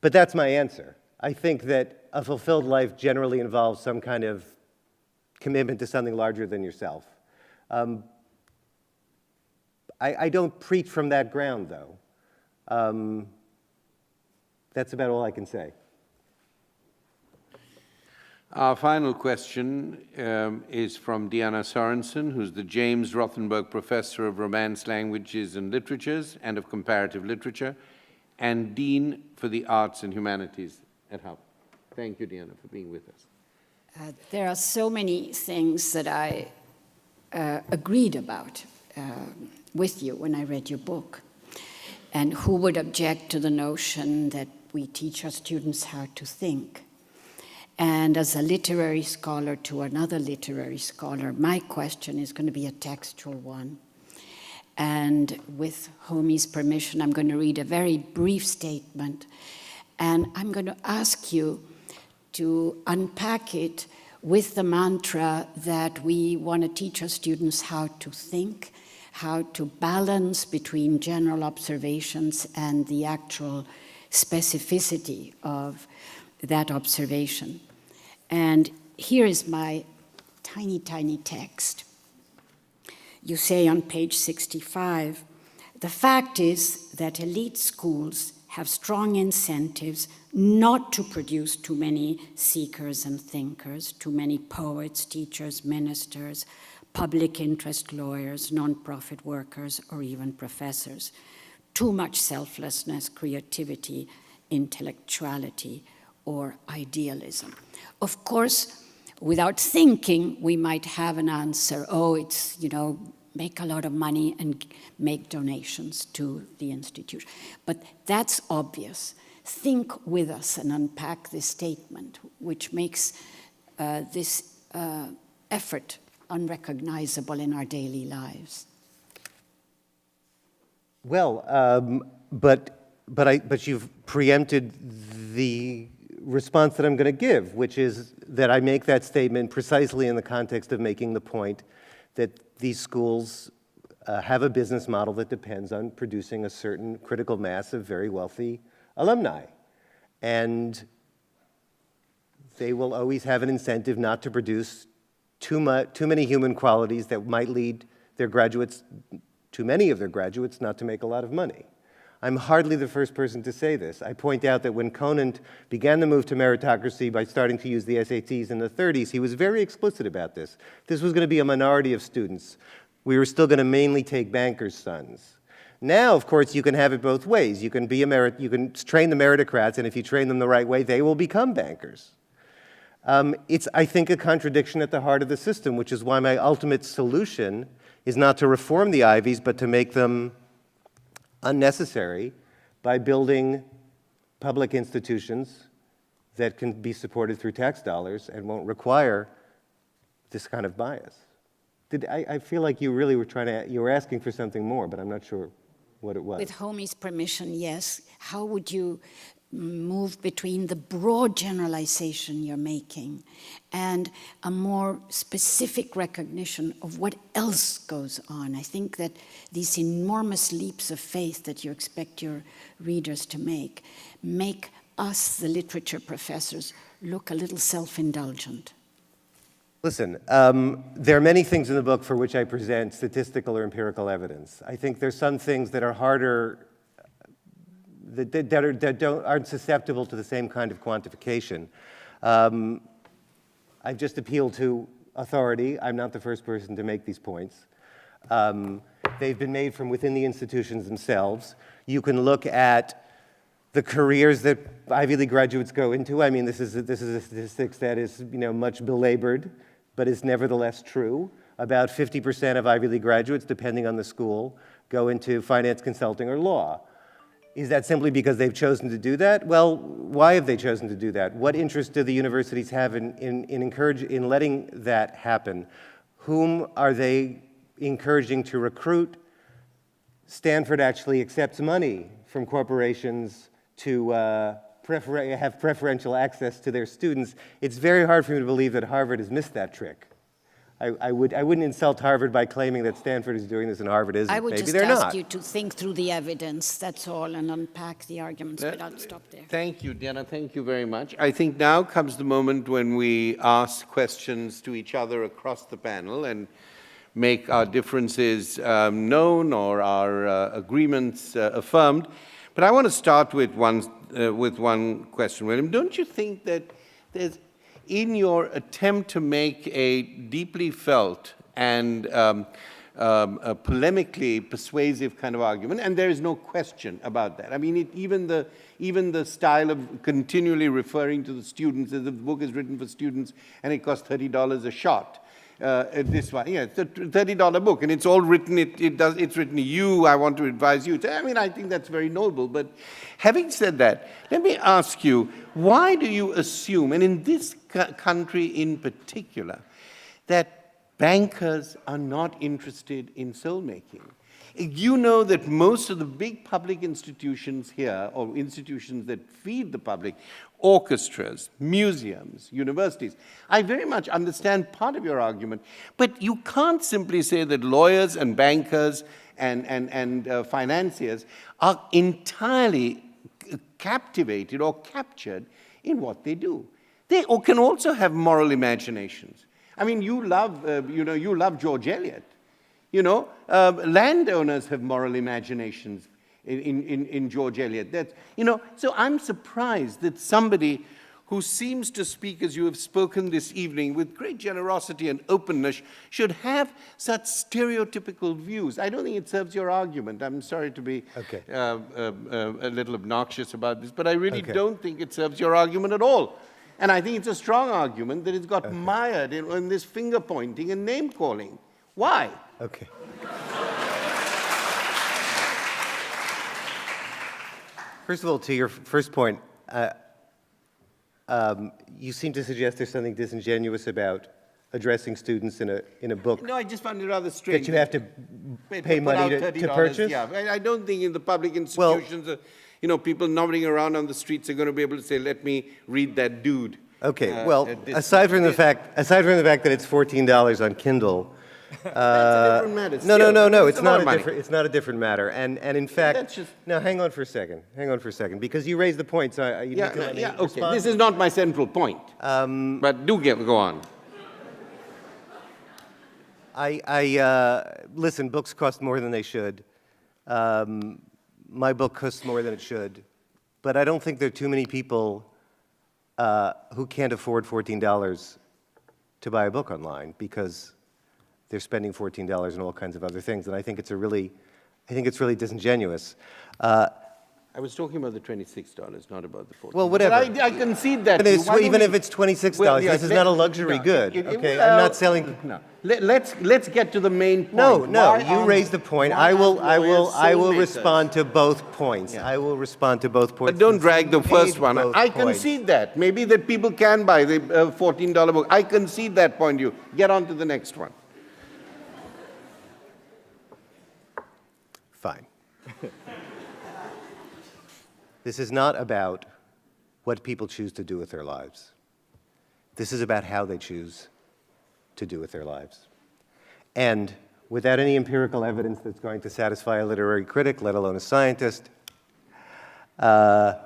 that's my answer. I think that a fulfilled life generally involves some kind of commitment to something larger than yourself. I don't preach from that ground, though. That's about all I can say. Our final question is from Diana Sorensen, who's the James Rothenberg Professor of Romance Languages and Literatures and of Comparative Literature, and Dean for the Arts and Humanities at Bhabha. Thank you, Diana, for being with us. There are so many things that I agreed about with you when I read your book. And who would object to the notion that we teach our students how to think? And as a literary scholar to another literary scholar, my question is going to be a textual one. And with Homi's permission, I'm going to read a very brief statement. And I'm going to ask you to unpack it with the mantra that we want to teach our students how to think, how to balance between general observations and the actual specificity of that observation. And here is my tiny, tiny text. You say on page 65, the fact is that elite schools have strong incentives not to produce too many seekers and thinkers, too many poets, teachers, ministers, public interest lawyers, nonprofit workers, or even professors. Too much selflessness, creativity, intellectuality, or idealism. Of course, without thinking, we might have an answer, oh, it's, make a lot of money and make donations to the institution. But that's obvious. Think with us and unpack this statement, which makes this effort unrecognizable in our daily lives. Well, but you've preempted the response that I'm going to give, which is that I make that statement precisely in the context of making the point that these schools have a business model that depends on producing a certain critical mass of very wealthy alumni. And they will always have an incentive not to produce too many human qualities that might lead their graduates, too many of their graduates, not to make a lot of money. I'm hardly the first person to say this. I point out that when Conant began the move to meritocracy by starting to use the SATs in the 30s, he was very explicit about this. This was going to be a minority of students. We were still going to mainly take bankers' sons. Now, of course, you can have it both ways. You can train the meritocrats, and if you train them the right way, they will become bankers. It's, I think, a contradiction at the heart of the system, which is why my ultimate solution is not to reform the Ivies, but to make them unnecessary by building public institutions that can be supported through tax dollars and won't require this kind of bias. I feel like you really were you were asking for something more, but I'm not sure what it was. With Homi's permission, yes. How would you move between the broad generalization you're making and a more specific recognition of what else goes on? I think that these enormous leaps of faith that you expect your readers to make us, the literature professors, look a little self-indulgent. Listen, there are many things in the book for which I present statistical or empirical evidence. I think there's some things that are harder, that aren't susceptible to the same kind of quantification. I've just appealed to authority. I'm not the first person to make these points. They've been made from within the institutions themselves. You can look at the careers that Ivy League graduates go into. I mean, this is a statistics that is, much belabored, but is nevertheless true. About 50% of Ivy League graduates, depending on the school, go into finance, consulting, or law. Is that simply because they've chosen to do that? Well, why have they chosen to do that? What interest do the universities have in letting that happen? Whom are they encouraging to recruit? Stanford actually accepts money from corporations to have preferential access to their students. It's very hard for me to believe that Harvard has missed that trick. I wouldn't insult Harvard by claiming that Stanford is doing this and Harvard isn't. I would Maybe just they're ask not. you to think through the evidence, that's all, and unpack the arguments, but I'll stop there. Thank you, Diana. Thank you very much. I think now comes the moment when we ask questions to each other across the panel and make our differences known or our agreements affirmed. But I want to start with one question, William. Don't you think that there's, in your attempt to make a deeply felt and a polemically persuasive kind of argument, and there is no question about that. I mean, even the style of continually referring to the students, as if the book is written for students and it costs $30 a shot. This one, yeah, it's a $30 book, and it's all written. It's written to you. I want to advise you. I mean, I think that's very noble. But having said that, let me ask you: why do you assume, and in this country in particular, that bankers are not interested in soul making? You know that most of the big public institutions here, or institutions that feed the public, orchestras, museums, universities, I very much understand part of your argument, but you can't simply say that lawyers and bankers and financiers are entirely captivated or captured in what they do. They can also have moral imaginations. I mean, you love George Eliot. Landowners have moral imaginations in George Eliot. So I'm surprised that somebody who seems to speak as you have spoken this evening with great generosity and openness should have such stereotypical views. I don't think it serves your argument. I'm sorry to be a little obnoxious about this, but I really don't think it serves your argument at all. And I think it's a strong argument that it's got mired in this finger-pointing and name-calling. Why? Okay. First of all, to your first point, you seem to suggest there's something disingenuous about addressing students in a book. No, I just found it rather strange. That you have to pay money to purchase? Yeah, I don't think in the public institutions, people nodding around on the streets are going to be able to say, let me read that dude. Okay, aside from the fact that it's $14 on Kindle, that's a different matter. No. It's not a different matter. And in fact, no. Hang on for a second, because you raised the point. So you need to let me respond. This is not my central point. But do go on. Listen. Books cost more than they should. My book costs more than it should, but I don't think there are too many people who can't afford $14 to buy a book online because they're spending $14 on all kinds of other things, and I think it's really disingenuous. I was talking about the $26, not about the $14. Well, whatever. But I concede that. But even if it's $26, Well, yeah, this is not a luxury good, okay? I'm not selling... No. Let's get to the main point. No, Why you aren't- raised the point. why I will soulmakers? respond to both points. I will respond to both points. But don't drag the Since you first made one. both I points. concede that. Maybe that people can buy the $14 book. I concede that point. You get on to the next one. Fine. This is not about what people choose to do with their lives. This is about how they choose to do with their lives. And without any empirical evidence that's going to satisfy a literary critic, let alone a scientist, to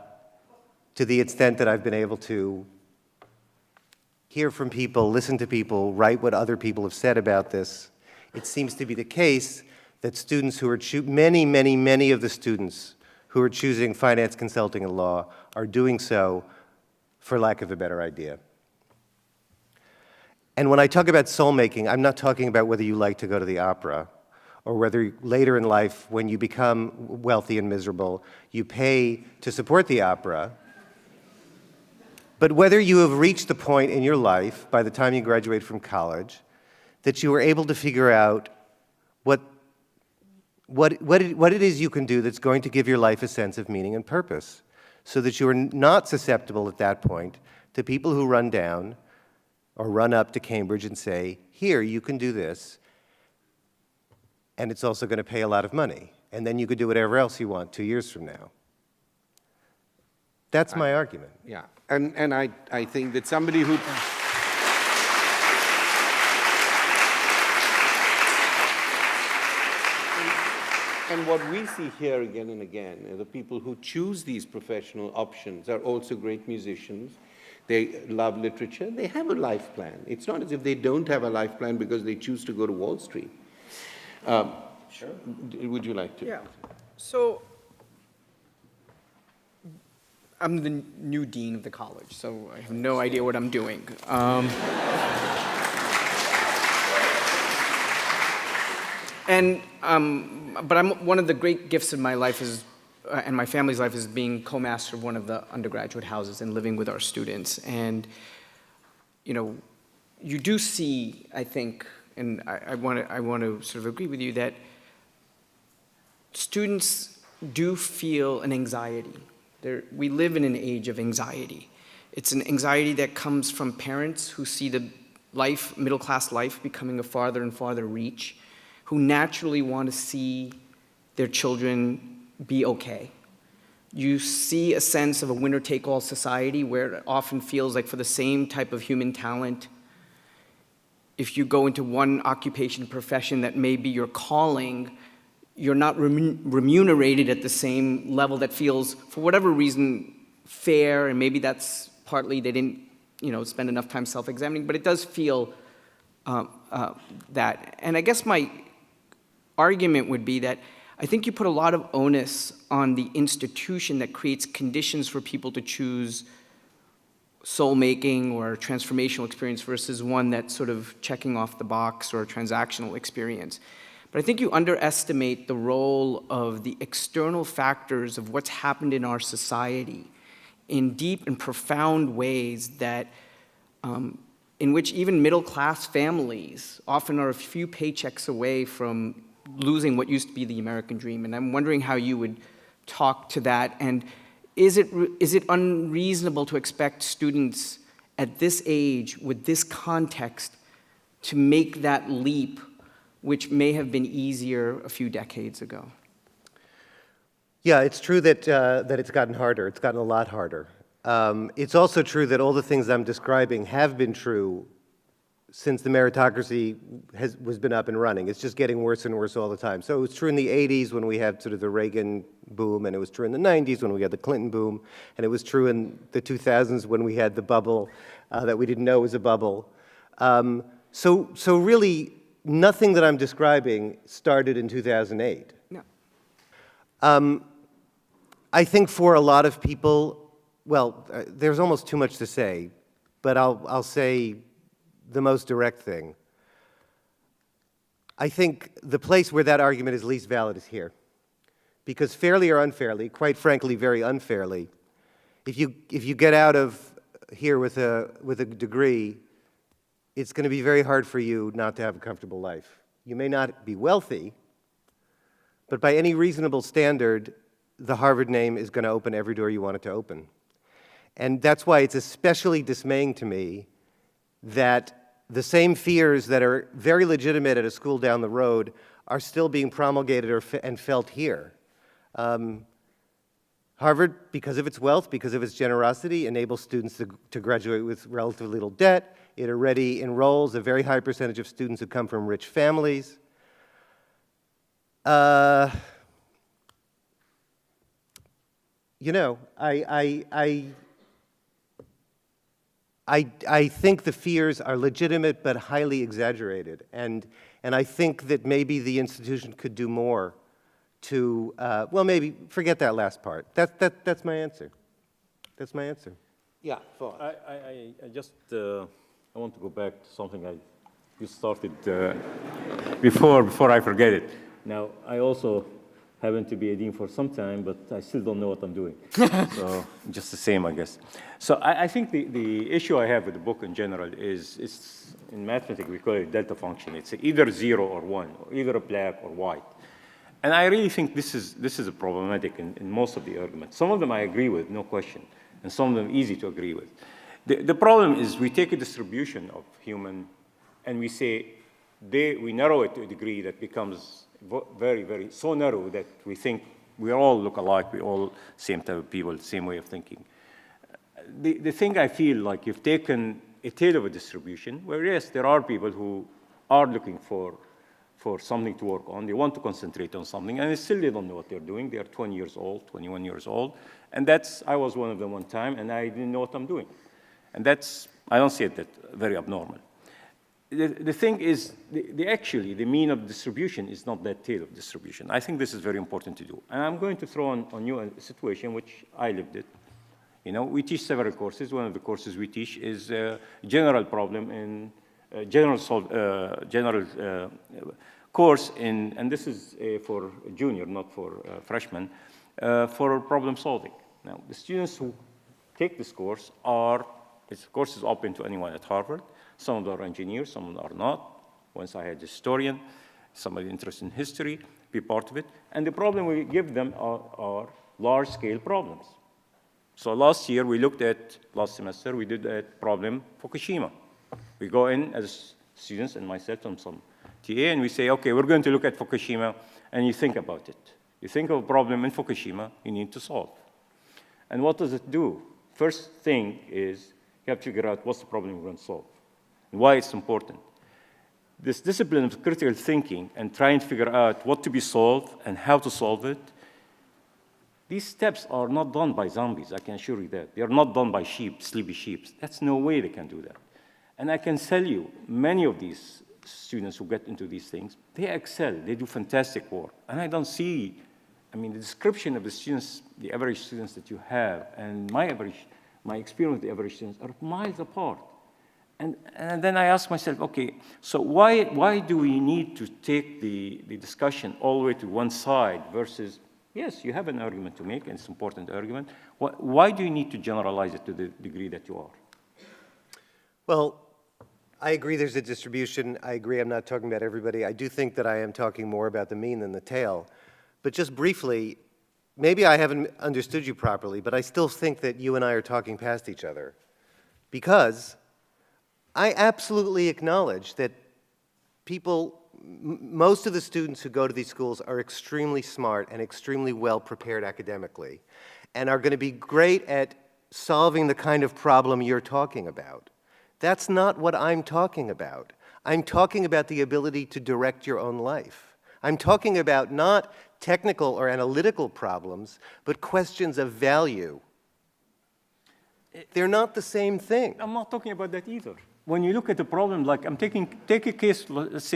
the extent that I've been able to hear from people, listen to people, write what other people have said about this, it seems to be the case that students who are many of the students who are choosing finance, consulting, and law are doing so for lack of a better idea. And when I talk about soul-making, I'm not talking about whether you like to go to the opera or whether later in life, when you become wealthy and miserable, you pay to support the opera, but whether you have reached the point in your life by the time you graduate from college that you are able to figure out what it is you can do that's going to give your life a sense of meaning and purpose, so that you are not susceptible at that point to people who run down or run up to Cambridge and say, here, you can do this, and it's also going to pay a lot of money, and then you could do whatever else you want 2 years from now. That's my argument. Yeah, and I think that somebody who... And what we see here again and again are the people who choose these professional options are also great musicians. They love literature. They have a life plan. It's not as if they don't have a life plan because they choose to go to Wall Street. Sure. Would you like to? Yeah. So I'm the new dean of the college, so I have no idea what I'm doing. But one of the great gifts of my life is, and my family's life, is being co-master of one of the undergraduate houses and living with our students. And, you know, you do see, I think, and I want to sort of agree with you that students do feel an anxiety. We live in an age of anxiety. It's an anxiety that comes from parents who see the middle-class life becoming a farther and farther reach, who naturally want to see their children be okay. You see a sense of a winner-take-all society where it often feels like for the same type of human talent, if you go into one occupation, profession that may be your calling, you're not remunerated at the same level that feels, for whatever reason, fair, and maybe that's partly they didn't, spend enough time self-examining, but it does feel that. And I guess my argument would be that I think you put a lot of onus on the institution that creates conditions for people to choose soul-making or transformational experience versus one that's sort of checking off the box or a transactional experience. But I think you underestimate the role of the external factors of what's happened in our society in deep and profound ways that in which even middle-class families often are a few paychecks away from losing what used to be the American dream. And I'm wondering how you would talk to that. And is it unreasonable to expect students at this age, with this context, to make that leap, which may have been easier a few decades ago? Yeah, it's true that it's gotten harder. It's gotten a lot harder. It's also true that all the things I'm describing have been true since the meritocracy was been up and running. It's just getting worse and worse all the time. So it was true in the 80s when we had sort of the Reagan boom, and it was true in the 90s when we had the Clinton boom, and it was true in the 2000s when we had the bubble that we didn't know was a bubble. So really, nothing that I'm describing started in 2008. No. I think for a lot of people, well, there's almost too much to say, but I'll say the most direct thing. I think the place where that argument is least valid is here. Because fairly or unfairly, quite frankly, very unfairly, if you get out of here with a degree, it's going to be very hard for you not to have a comfortable life. You may not be wealthy, but by any reasonable standard, the Harvard name is going to open every door you want it to open. And that's why it's especially dismaying to me that the same fears that are very legitimate at a school down the road are still being promulgated and felt here. Harvard, because of its wealth, because of its generosity, enables students to graduate with relatively little debt. It already enrolls a very high percentage of students who come from rich families. You know, I think the fears are legitimate but highly exaggerated, and I think that maybe the institution could do more to, well, maybe forget that last part. That's my answer. That's my answer. Yeah, Fawwaz. I just I want to go back to something you started before I forget it. Now, I also happen to be a dean for some time, but I still don't know what I'm doing. So just the same, I guess. So I think the issue I have with the book in general is, it's, in mathematics, we call it delta function. It's either 0 or 1, or either black or white. And I really think this is a problematic in most of the arguments. Some of them I agree with, no question, and some of them easy to agree with. The problem is we take a distribution of human, and we say, we narrow it to a degree that becomes very, very, so narrow that we think we all look alike, we all same type of people, same way of thinking. The thing I feel like you've taken a tail of a distribution, where yes, there are people who are looking for something to work on, they want to concentrate on something, and still they don't know what they're doing. They are 20 years old, 21 years old, and I was one of them one time, and I didn't know what I'm doing. And I don't see it that very abnormal. The thing is, actually, the mean of distribution is not that tail of distribution. I think this is very important to do. And I'm going to throw on you a situation which I lived it. You know, we teach several courses. One of the courses we teach is a general problem in general course in, and this is for junior, not for freshmen, for problem solving. Now, the students who take this course this course is open to anyone at Harvard. Some of them are engineers, some of them are not. Once I had a historian, somebody interested in history, be part of it. And the problem we give them are large-scale problems. So last semester, we did a problem, Fukushima. We go in as students, and myself and some TA, and we say, okay, we're going to look at Fukushima, and you think about it. You think of a problem in Fukushima you need to solve. And what does it do? First thing is you have to figure out what's the problem we're going to solve and why it's important. This discipline of critical thinking and trying to figure out what to be solved and how to solve it, these steps are not done by zombies, I can assure you that. They are not done by sheep, sleepy sheep. That's no way they can do that. And I can tell you, many of these students who get into these things, they excel, they do fantastic work. And I don't see, the description of the students, the average students that you have, and my experience with the average students are miles apart. And then I ask myself, okay, so why do we need to take the discussion all the way to one side versus, yes, you have an argument to make, and it's an important argument. Why do you need to generalize it to the degree that you are? Well, I agree there's a distribution. I agree I'm not talking about everybody. I do think that I am talking more about the mean than the tail. But just briefly, maybe I haven't understood you properly, but I still think that you and I are talking past each other. Because I absolutely acknowledge that most of the students who go to these schools are extremely smart and extremely well prepared academically and are going to be great at solving the kind of problem you're talking about. That's not what I'm talking about. I'm talking about the ability to direct your own life. I'm talking about not technical or analytical problems, but questions of value. They're not the same thing. I'm not talking about that either. When you look at the problem, like take a case, let's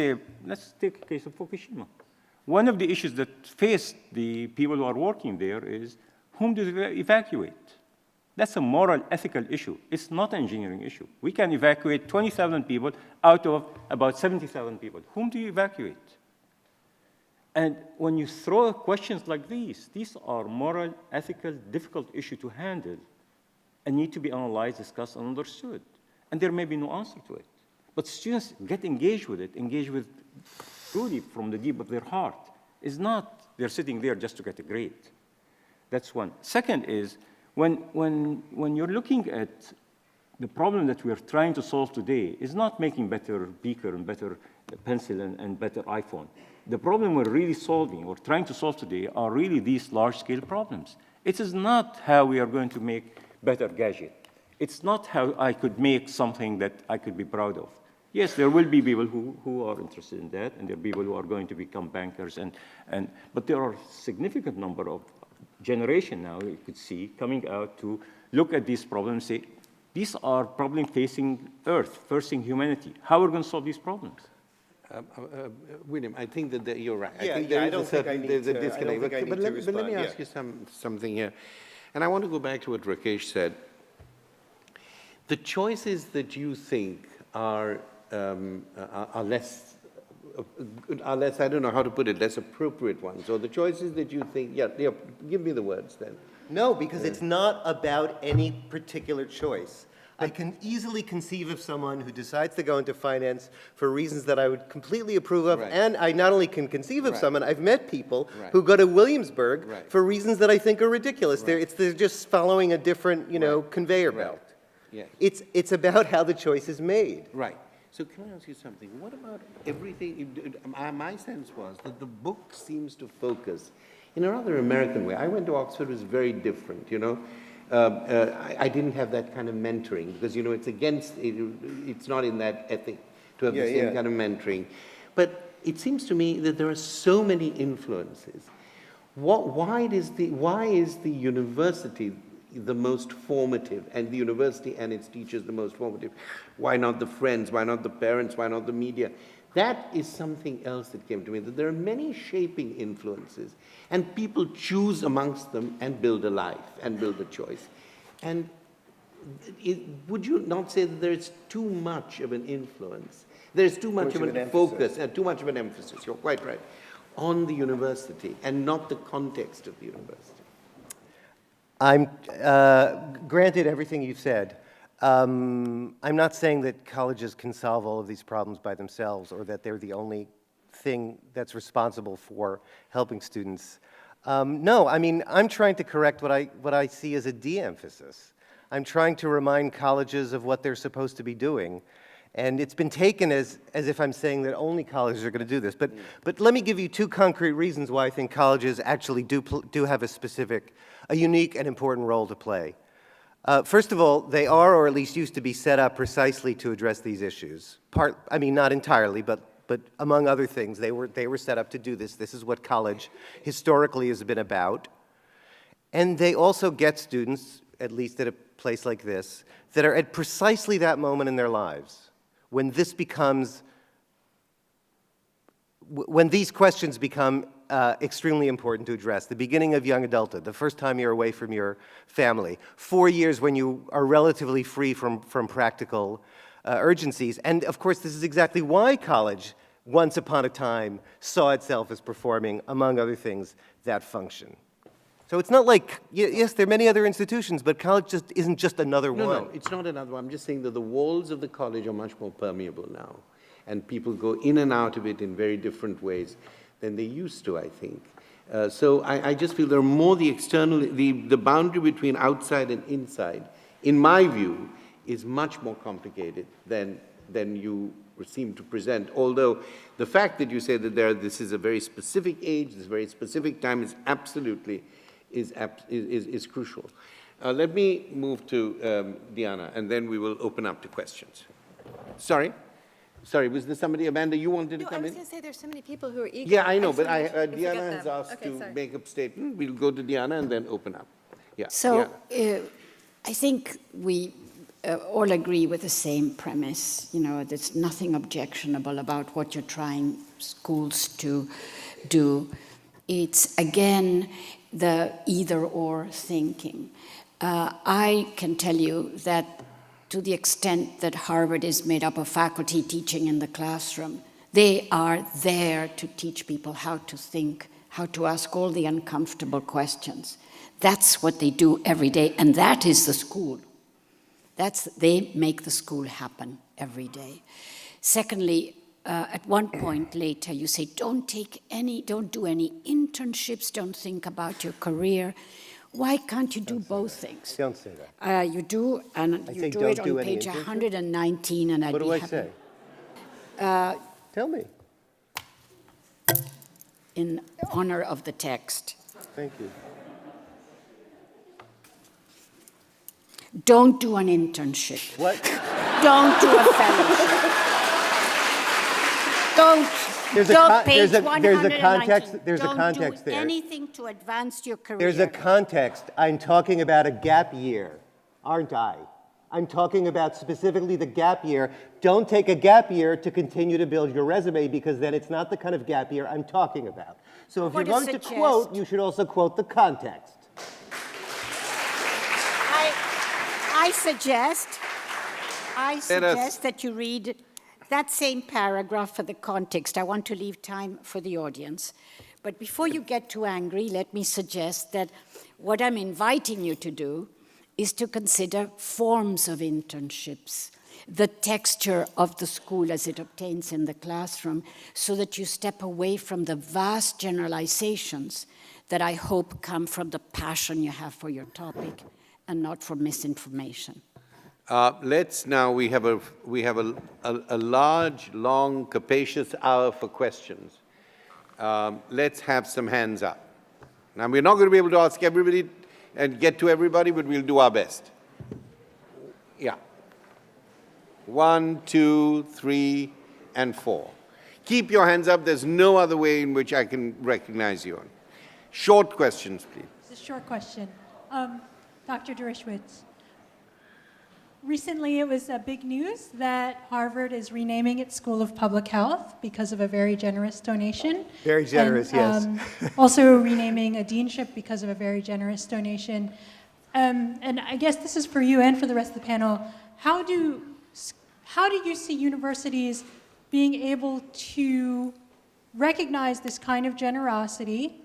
take a case of Fukushima. One of the issues that face the people who are working there is whom do they evacuate? That's a moral, ethical issue. It's not an engineering issue. We can evacuate 20,000 people out of about 70,000 people. Whom do you evacuate? And when you throw questions like these are moral, ethical, difficult issues to handle and need to be analyzed, discussed, and understood. And there may be no answer to it. But students get engaged with it, engage with truly from the deep of their heart. It's not they're sitting there just to get a grade. That's one. Second is, when you're looking at the problem that we're trying to solve today is not making better beaker and better pencil and better iPhone. The problem we're really solving, or trying to solve today, are really these large-scale problems. It is not how we are going to make better gadget. It's not how I could make something that I could be proud of. Yes, there will be people who are interested in that, and there are people who are going to become bankers, but there are a significant number of generation now, you could see, coming out to look at these problems and say, these are problems facing Earth, facing humanity. How are we going to solve these problems? William, I think that you're right. Yeah, I don't think think I need there's a to- I don't disconnect. think I But need to let me respond, ask you something here. And I want to go back to what Rakesh said. The choices that you think are less, I don't know how to put it, less appropriate ones, or the choices that you think, yeah, give me the words then. No, because it's not about any particular choice. I can easily conceive of someone who decides to go into finance for reasons that I would completely approve of, Right. and I not only can conceive of Right. someone, I've met people Right. who go to Williamsburg Right. for reasons that I think are ridiculous. Right. They're just following a different, Right. conveyor Right. belt. Yes. It's about how the choice is made. Right. So can I ask you something? What about everything? My sense was that the book seems to focus in a rather American way. I went to Oxford, it was very different, I didn't have that kind of mentoring because, it's against, it's not in that ethic to have the same kind of mentoring. But it seems to me that there are so many influences. Why is the university the most formative, and the university and its teachers the most formative? Why not the friends? Why not the parents? Why not the media? That is something else that came to me, that there are many shaping influences, and people choose amongst them and build a life and build a choice. And would you not say that there is too much of an influence? There's too much of an focus, too much of an emphasis, you're quite right, on the university and not the context of the university. I'm granted everything you've said. I'm not saying that colleges can solve all of these problems by themselves or that they're the only thing that's responsible for helping students. No, I mean, I'm trying to correct what I see as a de-emphasis. I'm trying to remind colleges of what they're supposed to be doing. And it's been taken as if I'm saying that only colleges are going to do this. But let me give you two concrete reasons why I think colleges actually do have a unique and important role to play. First of all, they are, or at least used to be, set up precisely to address these issues. Not entirely, but among other things, they were set up to do this. This is what college historically has been about. And they also get students, at least at a place like this, that are at precisely that moment in their lives, when these questions become extremely important to address. The beginning of young adulthood, the first time you're away from your family, 4 years when you are relatively free from practical urgencies. And of course, this is exactly why college, once upon a time, saw itself as performing, among other things, that function. So it's not like, yes, there are many other institutions, but college just isn't just another one. No, it's not another one. I'm just saying that the walls of the college are much more permeable now, and people go in and out of it in very different ways than they used to, I think. So I just feel there are more the external, the boundary between outside and inside, in my view, is much more complicated than you seem to present. Although the fact that you say that this is a very specific age, this very specific time is absolutely is crucial. Let me move to Diana, and then we will open up to questions. Sorry, was there somebody, Amanda, you wanted to come in? I was going to say there's so many people who are eager. Yeah, I know, but just Diana forget has them. asked Okay, to sorry. make a statement. We'll go to Diana and then open up. Yeah. So Diana. I think we all agree with the same premise. There's nothing objectionable about what you're trying schools to do. It's, again, the either-or thinking. I can tell you that to the extent that Harvard is made up of faculty teaching in the classroom, They are there to teach people how to think, how to ask all the uncomfortable questions. That's what they do every day, and that is the school. They make the school happen every day. Secondly, at one point later, you say, don't do any internships, don't think about your career. Why can't you do both things? Don't say that. You do, and you do it on page 119, and I'd be happy. What do I say? Tell me. In honor of the text. Thank you. Don't do an internship. What? Don't do a fellowship. Page 119. There's a context there. Don't do anything to advance your career. There's a context. I'm talking about a gap year, aren't I? I'm talking about specifically the gap year. Don't take a gap year to continue to build your resume, because then it's not the kind of gap year I'm talking about. So if you're going to quote, you should also quote the context. I suggest that you read that same paragraph for the context. I want to leave time for the audience. But before you get too angry, let me suggest that what I'm inviting you to do is to consider forms of internships, the texture of the school as it obtains in the classroom, so that you step away from the vast generalizations that I hope come from the passion you have for your topic and not from misinformation. We have a large, long, capacious hour for questions. Let's have some hands up. Now, we're not going to be able to ask everybody and get to everybody, but we'll do our best. Yeah. 1, 2, 3, and 4. Keep your hands up. There's no other way in which I can recognize you. Short questions, please. It's a short question. Dr. Deresiewicz, recently it was big news that Harvard is renaming its School of Public Health because of a very generous donation. Very generous, yes. Also renaming a deanship because of a very generous donation. And I guess this is for you and for the rest of the panel. How do you see universities being able to recognize this kind of generosity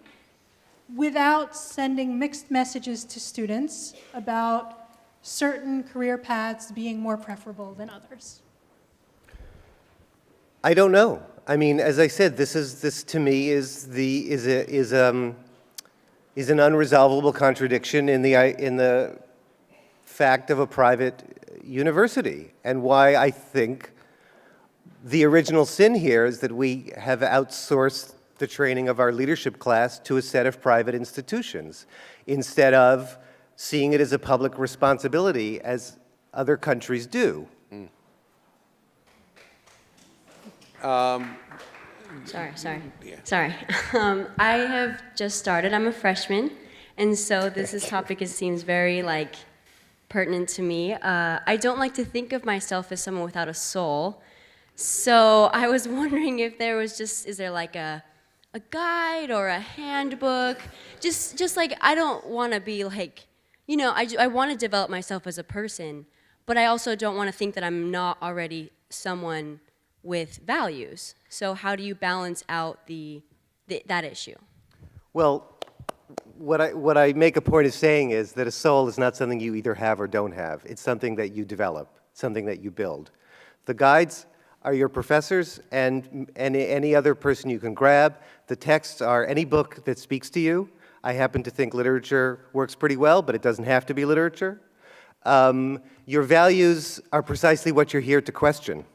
without sending mixed messages to students about certain career paths being more preferable than others? I don't know. I mean, as I said, this to me is an unresolvable contradiction in the fact of a private university, and why I think the original sin here is that we have outsourced the training of our leadership class to a set of private institutions, instead of seeing it as a public responsibility as other countries do. Sorry. I have just started. I'm a freshman, and so this topic seems very pertinent to me. I don't like to think of myself as someone without a soul, so I was wondering if there was is there a guide or a handbook? Just I don't want to be I want to develop myself as a person, but I also don't want to think that I'm not already someone with values. So how do you balance out that issue? Well, what I make a point of saying is that a soul is not something you either have or don't have. It's something that you develop, something that you build. The guides are your professors and any other person you can grab. The texts are any book that speaks to you. I happen to think literature works pretty well, but it doesn't have to be literature. Your values are precisely what you're here to question.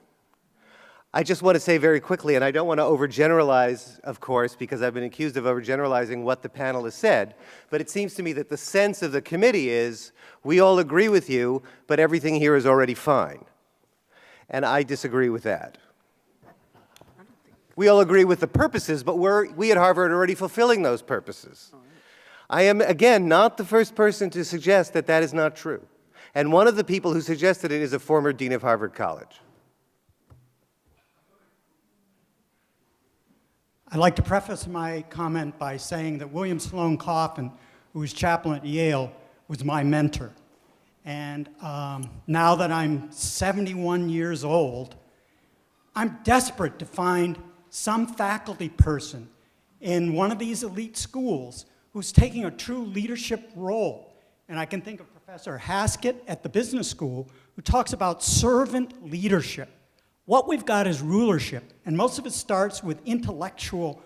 I just want to say very quickly, and I don't want to overgeneralize, of course, because I've been accused of overgeneralizing what the panel has said, but it seems to me that the sense of the committee is, we all agree with you, but everything here is already fine. And I disagree with that. We all agree with the purposes, but we at Harvard are already fulfilling those purposes. I am, again, not the first person to suggest that that is not true. And one of the people who suggested it is a former dean of Harvard College. I'd like to preface my comment by saying that William Sloane Coffin, who was chaplain at Yale, was my mentor. And now that I'm 71 years old, I'm desperate to find some faculty person in one of these elite schools who's taking a true leadership role. And I can think of Professor Haskett at the business school who talks about servant leadership. What we've got is rulership, and most of it starts with intellectual,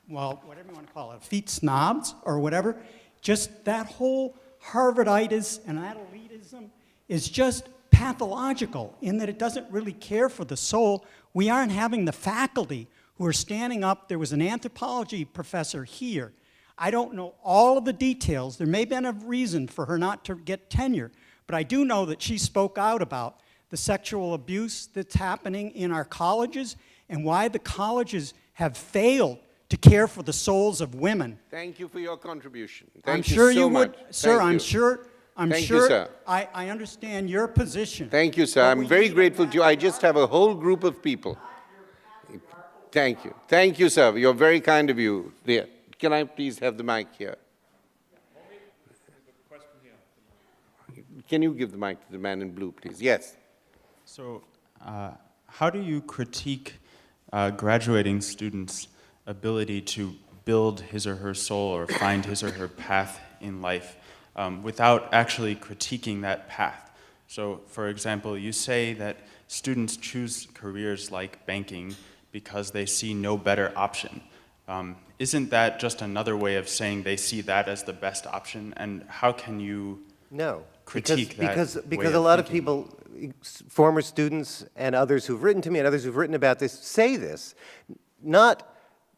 well, whatever you want to call it, feet snobs or whatever. Just that whole Harvarditis and that elitism is just pathological in that it doesn't really care for the soul. We aren't having the faculty who are standing up. There was an anthropology professor here. I don't know all of the details. There may have been a reason for her not to get tenure, but I do know that she spoke out about the sexual abuse that's happening in our colleges and why the colleges have failed to care for the souls of women. Thank you for your contribution. I'm Thank you sure so you much. would, sir, Thank I'm you. sure, Thank you, sir. I understand your position. Thank you, sir. But I'm we very need grateful to you. I just have a whole group of people. Thank you. Thank you, sir. You're very kind of you. There. Can I please have the mic here? Can you give the mic to the man in blue, please? Yes. So, how do you critique graduating students' ability to build his or her soul or find his or her path in life without actually critiquing that path? So, for example, you say that students choose careers like banking because they see no better option. Isn't that just another way of saying they see that as the best option? And how can you critique that? Because a lot of people, former students and others who've written to me and others who've written about this, say this. Not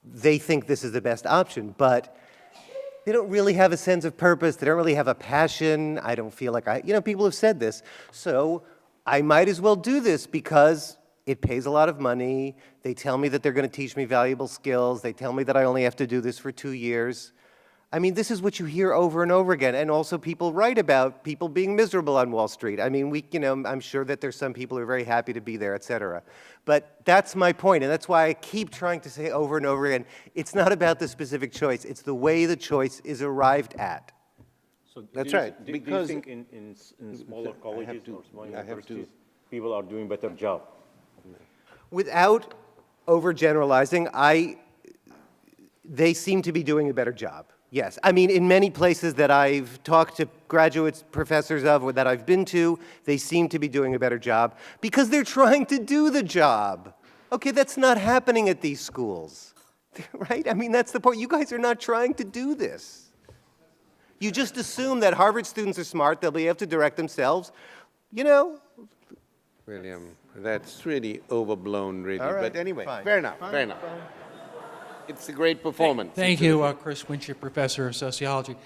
they think this is the best option, but they don't really have a sense of purpose. They don't really have a passion. I don't feel like people have said this. So I might as well do this because it pays a lot of money. They tell me that they're going to teach me valuable skills. They tell me that I only have to do this for 2 years. I mean, this is what you hear over and over again. And also people write about people being miserable on Wall Street. I mean, I'm sure that there's some people who are very happy to be there, et cetera. But that's my point, and that's why I keep trying to say over and over again, it's not about the specific choice. It's the way the choice is arrived at. So That's do you, right, Do, because- do you think in smaller colleges or small universities, people are doing better job? Without overgeneralizing, they seem to be doing a better job. Yes. I mean, in many places that I've talked to graduates, professors of, or that I've been to, they seem to be doing a better job because they're trying to do the job. Okay, that's not happening at these schools, right? I mean, that's the point. You guys are not trying to do this. You just assume that Harvard students are smart, they'll be able to direct themselves, William, that's really overblown, really. All right, But anyway, fine. fair enough, fair enough. It's a great performance. Thank you, Chris Winship, Professor of Sociology.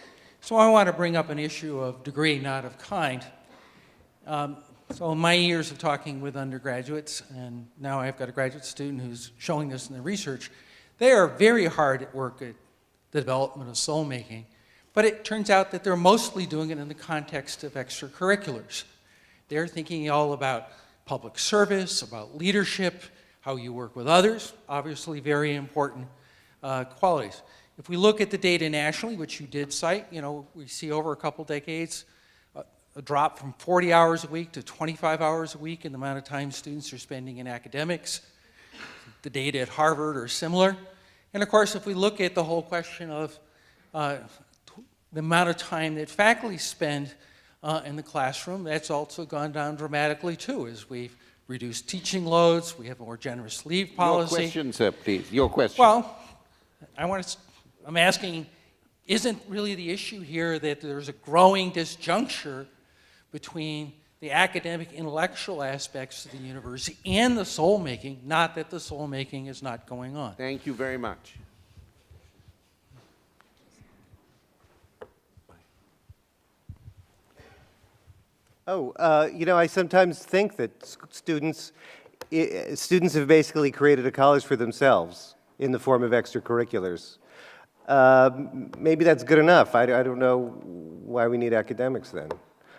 So I want to bring up an issue of degree, not of kind. So in my years of talking with undergraduates, and now I've got a graduate student who's showing this in the research, they are very hard at work at the development of soul making, but it turns out that they're mostly doing it in the context of extracurriculars. They're thinking all about public service, about leadership, how you work with others, obviously very important qualities. If we look at the data nationally, which you did cite, we see over a couple decades a drop from 40 hours a week to 25 hours a week in the amount of time students are spending in academics. The data at Harvard are similar. And of course, if we look at the whole question of the amount of time that faculty spend in the classroom, that's also gone down dramatically too, as we've reduced teaching loads, we have a more generous leave policy. Your question, sir, please. Your question. Well, I'm asking, isn't really the issue here that there's a growing disjuncture between the academic intellectual aspects of the university and the soul making, not that the soul making is not going on? Thank you very much. I sometimes think that students have basically created a college for themselves in the form of extracurriculars. Maybe that's good enough. I don't know why we need academics then.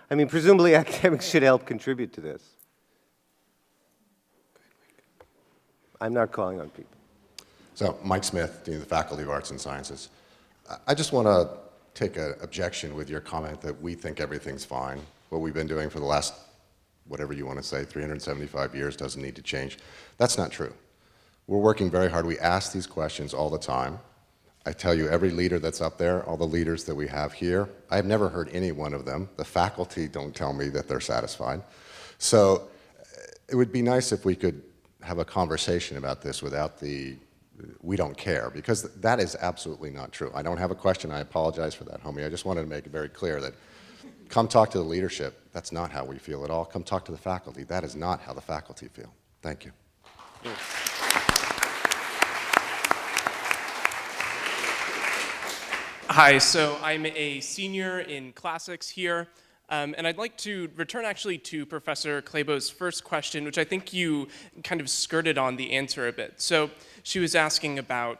I mean, presumably academics should help contribute to this. I'm not calling on people. So, Mike Smith, Dean of the Faculty of Arts and Sciences. I just want to take an objection with your comment that we think everything's fine, what we've been doing for the last whatever you want to say, 375 years doesn't need to change. That's not true. We're working very hard. We ask these questions all the time. I tell you, every leader that's up there, all the leaders that we have here, I've never heard any one of them. The faculty don't tell me that they're satisfied. So it would be nice if we could have a conversation about this without the we don't care, because that is absolutely not true. I don't have a question. I apologize for that, Homi. I just wanted to make it very clear that come talk to the leadership. That's not how we feel at all. Come talk to the faculty. That is not how the faculty feel. Thank you. Hi, so I'm a senior in classics here, and I'd like to return actually to Professor Claybaugh's first question, which I think you kind of skirted on the answer a bit. So she was asking about,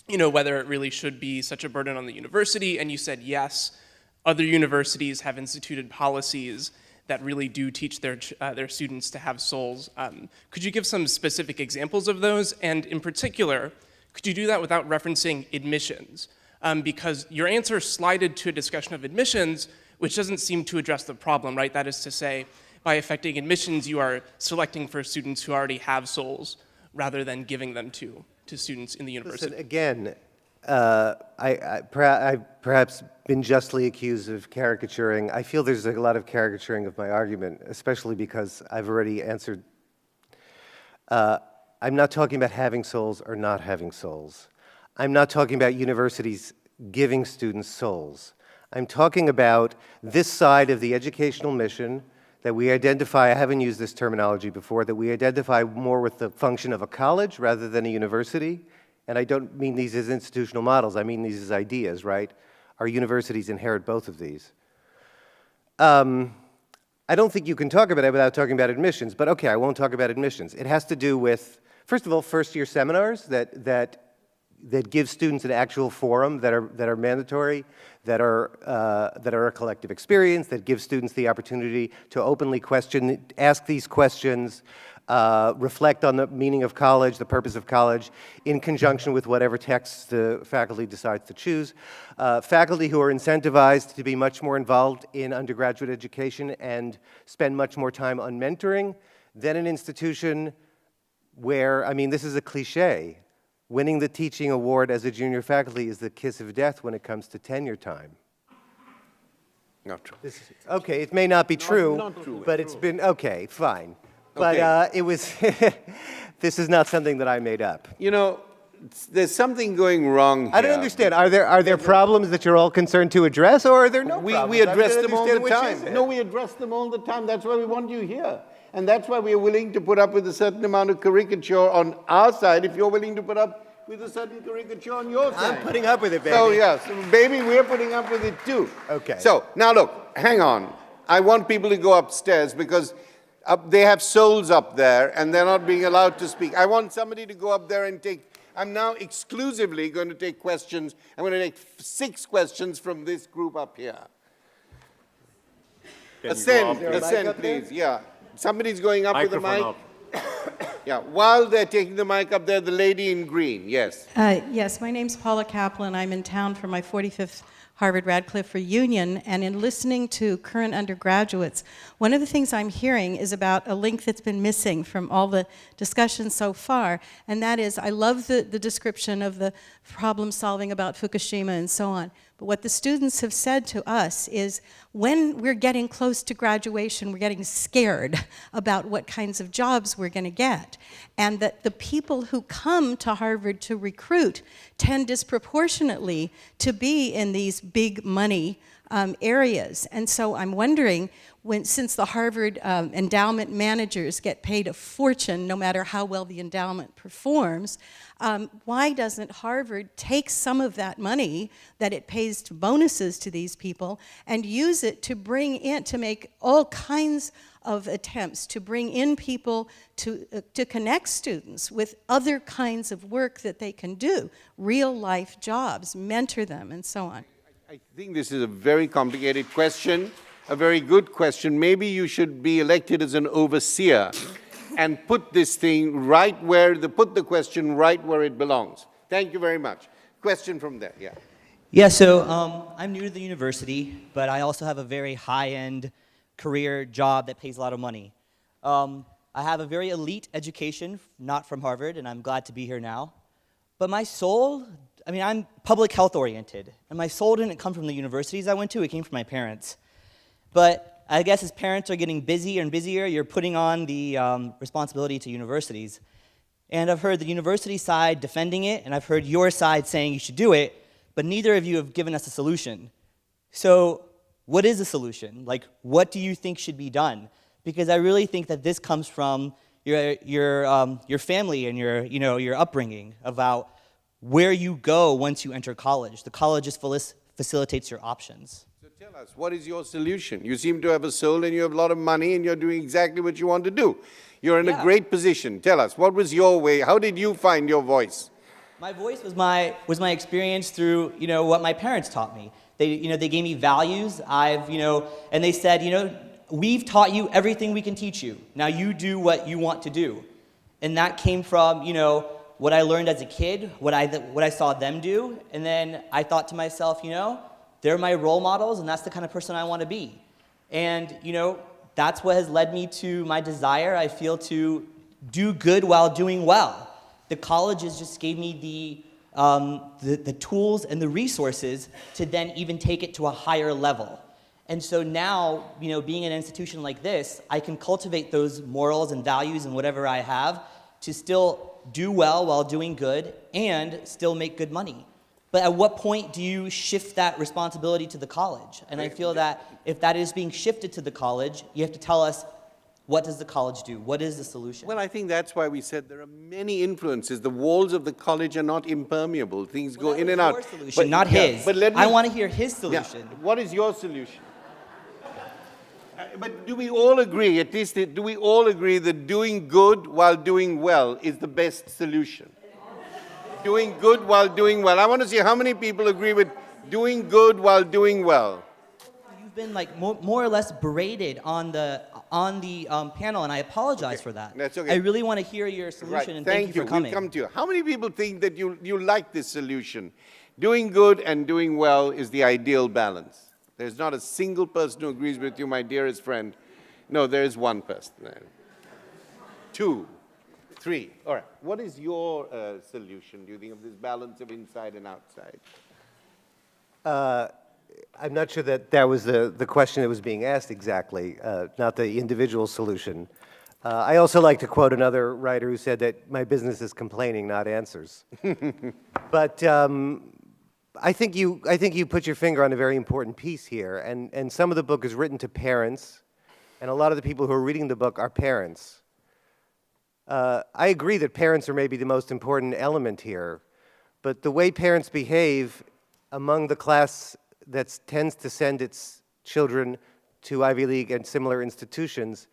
whether it really should be such a burden on the university, and you said yes. Other universities have instituted policies that really do teach their students to have souls. Could you give some specific examples of those? And in particular, could you do that without referencing admissions? Because your answer slided to a discussion of admissions, which doesn't seem to address the problem, right? That is to say, by affecting admissions, you are selecting for students who already have souls rather than giving them to students in the university. Listen, again, I've perhaps been justly accused of caricaturing. I feel there's a lot of caricaturing of my argument, especially because I've already answered. I'm not talking about having souls or not having souls. I'm not talking about universities giving students souls. I'm talking about this side of the educational mission that we identify, I haven't used this terminology before, that we identify more with the function of a college rather than a university. And I don't mean these as institutional models, I mean these as ideas, right? Our universities inherit both of these. I don't think you can talk about it without talking about admissions, but okay, I won't talk about admissions. It has to do with, first of all, first-year seminars that give students an actual forum that are mandatory, that are a collective experience, that give students the opportunity to openly ask these questions, reflect on the meaning of college, the purpose of college, in conjunction with whatever texts the faculty decides to choose. Faculty who are incentivized to be much more involved in undergraduate education and spend much more time on mentoring than an institution where, I mean, this is a cliche, winning the teaching award as a junior faculty is the kiss of death when it comes to tenure time. Not true. Okay, it may not be true, not true, but it's been, okay, fine. But it was, this is not something that I made up. There's something going wrong here. I don't understand. Are there problems that you're all concerned to address, or are there no problems? We address them all the time. No, we address them all the time. That's why we want you here. And that's why we are willing to put up with a certain amount of caricature on our side if you're willing to put up with a certain caricature on your side. I'm putting up with it, baby. So, yes, baby, we're putting up with it too. Okay. So, now look, hang on. I want people to go upstairs because they have souls up there and they're not being allowed to speak. I want somebody to go up there and I'm now exclusively going to take questions. I'm going to take 6 questions from this group up here. Ascend, please. Yeah. Somebody's going up with the mic. Yeah, while they're taking the mic up there, the lady in green, yes. Yes, my name's Paula Kaplan. I'm in town for my 45th Harvard-Radcliffe reunion, and in listening to current undergraduates, one of the things I'm hearing is about a link that's been missing from all the discussion so far, and that is, I love the description of the problem solving about Fukushima and so on, but what the students have said to us is when we're getting close to graduation, we're getting scared about what kinds of jobs we're going to get, and that the people who come to Harvard to recruit tend disproportionately to be in these big money areas. And so I'm wondering, since the Harvard endowment managers get paid a fortune no matter how well the endowment performs, why doesn't Harvard take some of that money that it pays to bonuses to these people and use it to bring in, to make all kinds of attempts to bring in people to connect students with other kinds of work that they can do, real life jobs, mentor them, and so on? I think this is a very complicated question, a very good question. Maybe you should be elected as an overseer and put this thing right where, put the question right where it belongs. Thank you very much. Question from there, yeah. Yeah, so I'm new to the university, but I also have a very high-end career job that pays a lot of money. I have a very elite education, not from Harvard, and I'm glad to be here now. But my soul, I mean, I'm public health oriented, and my soul didn't come from the universities I went to, it came from my parents. But I guess as parents are getting busier and busier, you're putting on the responsibility to universities. And I've heard the university side defending it, and I've heard your side saying you should do it, but neither of you have given us a solution. So what is the solution? Like, what do you think should be done? Because I really think that this comes from your family and your upbringing about where you go once you enter college. The college just facilitates your options. So tell us, what is your solution? You seem to have a soul and you have a lot of money and you're doing exactly what you want to do. You're in a great position. Tell us, what was your way? How did you find your voice? My voice was my experience through what my parents taught me. They gave me values. And they said, we've taught you everything we can teach you. Now you do what you want to do. And that came from what I learned as a kid, what I saw them do, and then I thought to myself, they're my role models, and that's the kind of person I want to be. And that's what has led me to my desire, I feel, to do good while doing well. The colleges just gave me the tools and the resources to then even take it to a higher level. And so now, being in an institution like this, I can cultivate those morals and values and whatever I have to still do well while doing good and still make good money. But at what point do you shift that responsibility to the college? And I feel that if that is being shifted to the college, you have to tell us, what does the college do? What is the solution? Well, I think that's why we said there are many influences. The walls of the college are not impermeable. Things go in and out. Your solution, not his. But let me, I want to hear his solution. Yeah. What is your solution? But do we all agree, at least do we all agree that doing good while doing well is the best solution? Doing good while doing well. I want to see how many people agree with doing good while doing well. You've been more or less berated on the panel, and I apologize for that. That's okay. I really want to hear your solution, and thank you for coming. We'll come to you. How many people think that you like this solution? Doing good and doing well is the ideal balance. There's not a single person who agrees with you, my dearest friend. No, there is one person. 2, 3. All right. What is your solution, do you think, of this balance of inside and outside? I'm not sure that was the question that was being asked exactly, not the individual solution. I also like to quote another writer who said that my business is complaining, not answers. But I think you put your finger on a very important piece here, and some of the book is written to parents, and a lot of the people who are reading the book are parents. I agree that parents are maybe the most important element here, but the way parents behave among the class that tends to send its children to Ivy League and similar institutions,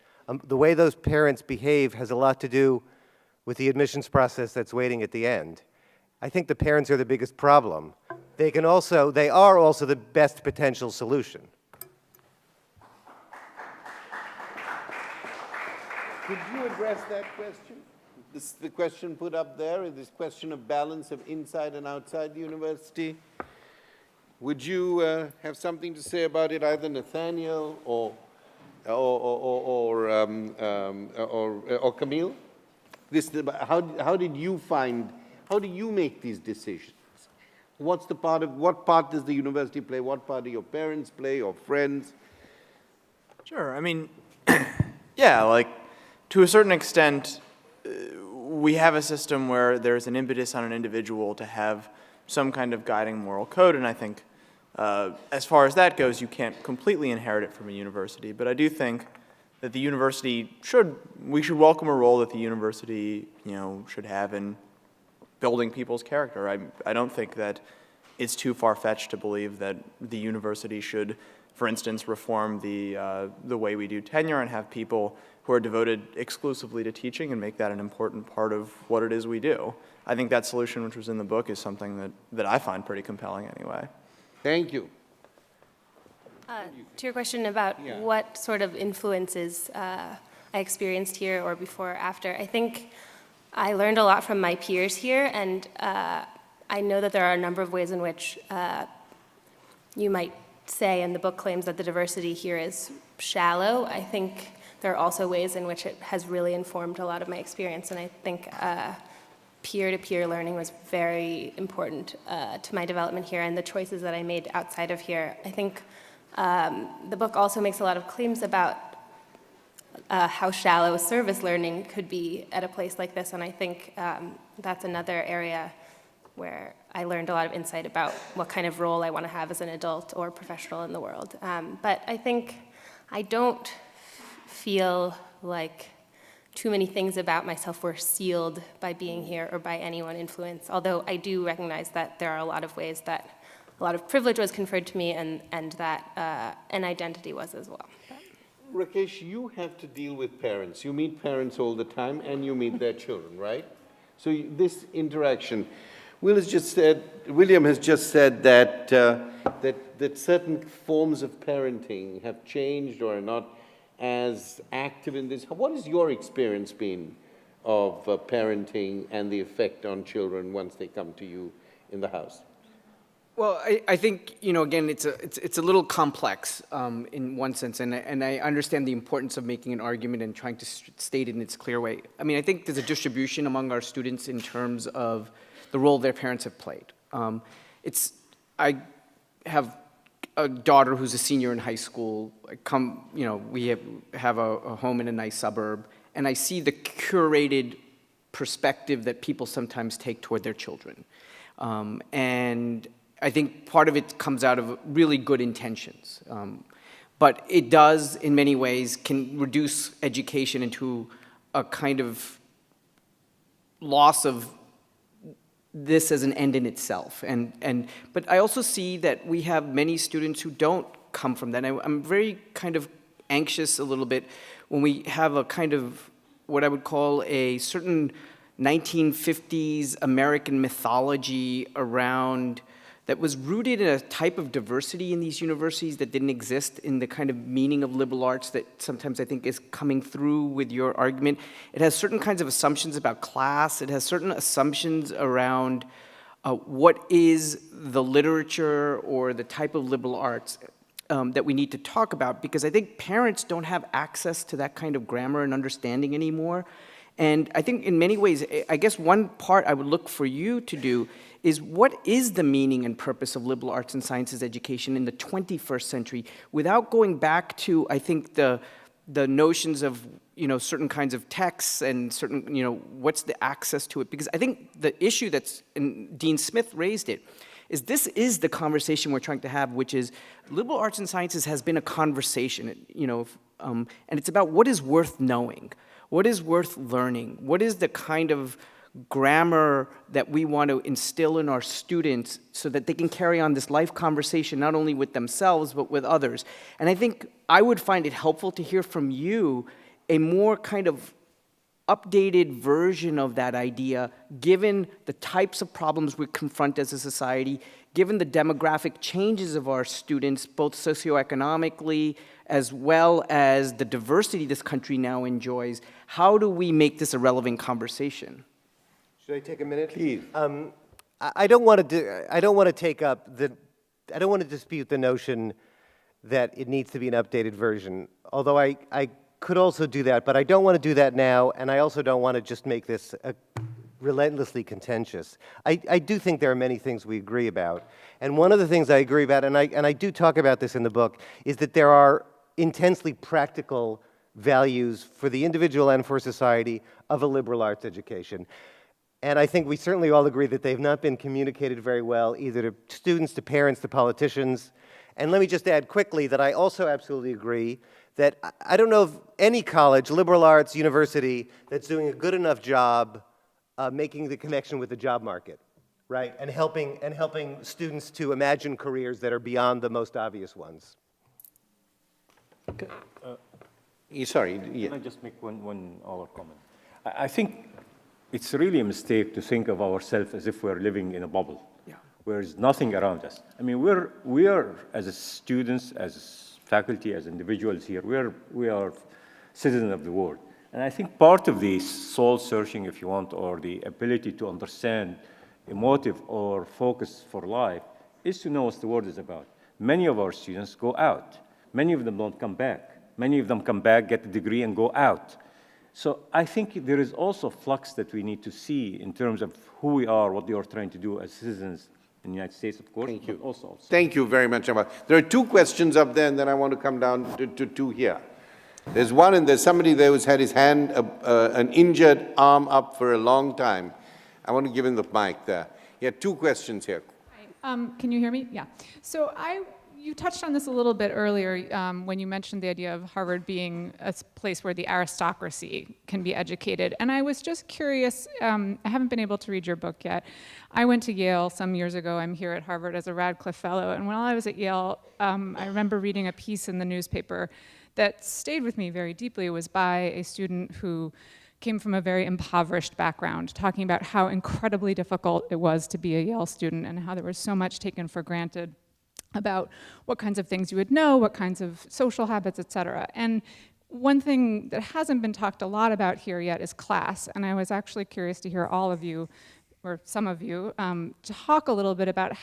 the way those parents behave has a lot to do with the admissions process that's waiting at the end. I think the parents are the biggest problem. They are also the best potential solution. Could you address that question? The question put up there, this question of balance of inside and outside the university. Would you have something to say about it, either Nathaniel or Camille? How do you make these decisions? What part does the university play? What part do your parents play, or friends? Sure. I mean, yeah, to a certain extent, we have a system where there's an impetus on an individual to have some kind of guiding moral code, and I think as far as that goes, you can't completely inherit it from a university, but I do think that the university we should welcome a role that the university, should have in building people's character. I don't think that it's too far-fetched to believe that the university should, for instance, reform the way we do tenure and have people who are devoted exclusively to teaching and make that an important part of what it is we do. I think that solution, which was in the book, is something that I find pretty compelling anyway. Thank you. To your question about what sort of influences I experienced here or before or after, I think I learned a lot from my peers here, and I know that there are a number of ways in which you might say, and the book claims that the diversity here is shallow. I think there are also ways in which it has really informed a lot of my experience. And I think peer-to-peer learning was very important to my development here and the choices that I made outside of here. I think the book also makes a lot of claims about how shallow service learning could be at a place like this, and I think that's another area where I learned a lot of insight about what kind of role I want to have as an adult or professional in the world. But I think I don't feel like too many things about myself were sealed by being here or by anyone's influence, although I do recognize that there are a lot of ways that a lot of privilege was conferred to me and that an identity was as well. Rakesh, you have to deal with parents. You meet parents all the time and you meet their children, right? So this interaction, William has just said that, that certain forms of parenting have changed or are not as active in this. What has your experience been of parenting and the effect on children once they come to you in the house? Well, I think, again, it's a little complex in one sense, and I understand the importance of making an argument and trying to state it in its clear way. I mean, I think there's a distribution among our students in terms of the role their parents have played. I have a daughter who's a senior in high school. We have a home in a nice suburb, and I see the curated perspective that people sometimes take toward their children. And I think part of it comes out of really good intentions. But it does, in many ways, can reduce education into a kind of loss of this as an end in itself. But I also see that we have many students who don't come from that. I'm very kind of anxious a little bit when we have a kind of what I would call a certain 1950s American mythology around that was rooted in a type of diversity in these universities that didn't exist in the kind of meaning of liberal arts that sometimes I think is coming through with your argument. It has certain kinds of assumptions about class. It has certain assumptions around what is the literature or the type of liberal arts that we need to talk about, because I think parents don't have access to that kind of grammar and understanding anymore. And I think in many ways, I guess one part I would look for you to do is what is the meaning and purpose of liberal arts and sciences education in the 21st century without going back to, I think, the notions of, certain kinds of texts and certain, what's the access to it? Because I think the issue and Dean Smith raised it, is this is the conversation we're trying to have, which is liberal arts and sciences has been a conversation, and it's about what is worth knowing, what is worth learning, what is the kind of grammar that we want to instill in our students so that they can carry on this life conversation not only with themselves but with others. And I think I would find it helpful to hear from you a more kind of updated version of that idea, given the types of problems we confront as a society, given the demographic changes of our students, both socioeconomically as well as the diversity this country now enjoys. How do we make this a relevant conversation? Should I take a minute? Please. I don't want to dispute the notion that it needs to be an updated version, although I could also do that, but I don't want to do that now, and I also don't want to just make this relentlessly contentious. I do think there are many things we agree about, and one of the things I agree about, and I do talk about this in the book, is that there are intensely practical values for the individual and for society of a liberal arts education. And I think we certainly all agree that they've not been communicated very well, either to students, to parents, to politicians. And let me just add quickly that I also absolutely agree that I don't know of any college, liberal arts, university, that's doing a good enough job making the connection with the job market, right? And helping students to imagine careers that are beyond the most obvious ones. Okay. Sorry. Yeah. Can I just make one other comment? I think it's really a mistake to think of ourselves as if we're living in a bubble, where there's nothing around us. I mean, we are as students, as faculty, as individuals here, we are citizens of the world. And I think part of the soul searching, if you want, or the ability to understand a motive or focus for life is to know what the world is about. Many of our students go out. Many of them don't come back. many of them come back, get the degree, and go out. So I think there is also flux that we need to see in terms of who we are, what we are trying to do as citizens in the United States, of course. Thank you. But also. Thank you very much, Amal. There are two questions up there, and then I want to come down to two here. There's one, and there's somebody there who's had his hand, an injured arm up for a long time. I want to give him the mic there. Yeah, two questions here. Can you hear me? Yeah. So you touched on this a little bit earlier when you mentioned the idea of Harvard being a place where the aristocracy can be educated. And I was just curious, I haven't been able to read your book yet. I went to Yale some years ago. I'm here at Harvard as a Radcliffe Fellow. And while I was at Yale, I remember reading a piece in the newspaper that stayed with me very deeply. It was by a student who came from a very impoverished background, talking about how incredibly difficult it was to be a Yale student and how there was so much taken for granted about what kinds of things you would know, what kinds of social habits, et cetera. And one thing that hasn't been talked a lot about here yet is class. And I was actually curious to hear all of you, or some of you, talk a little bit about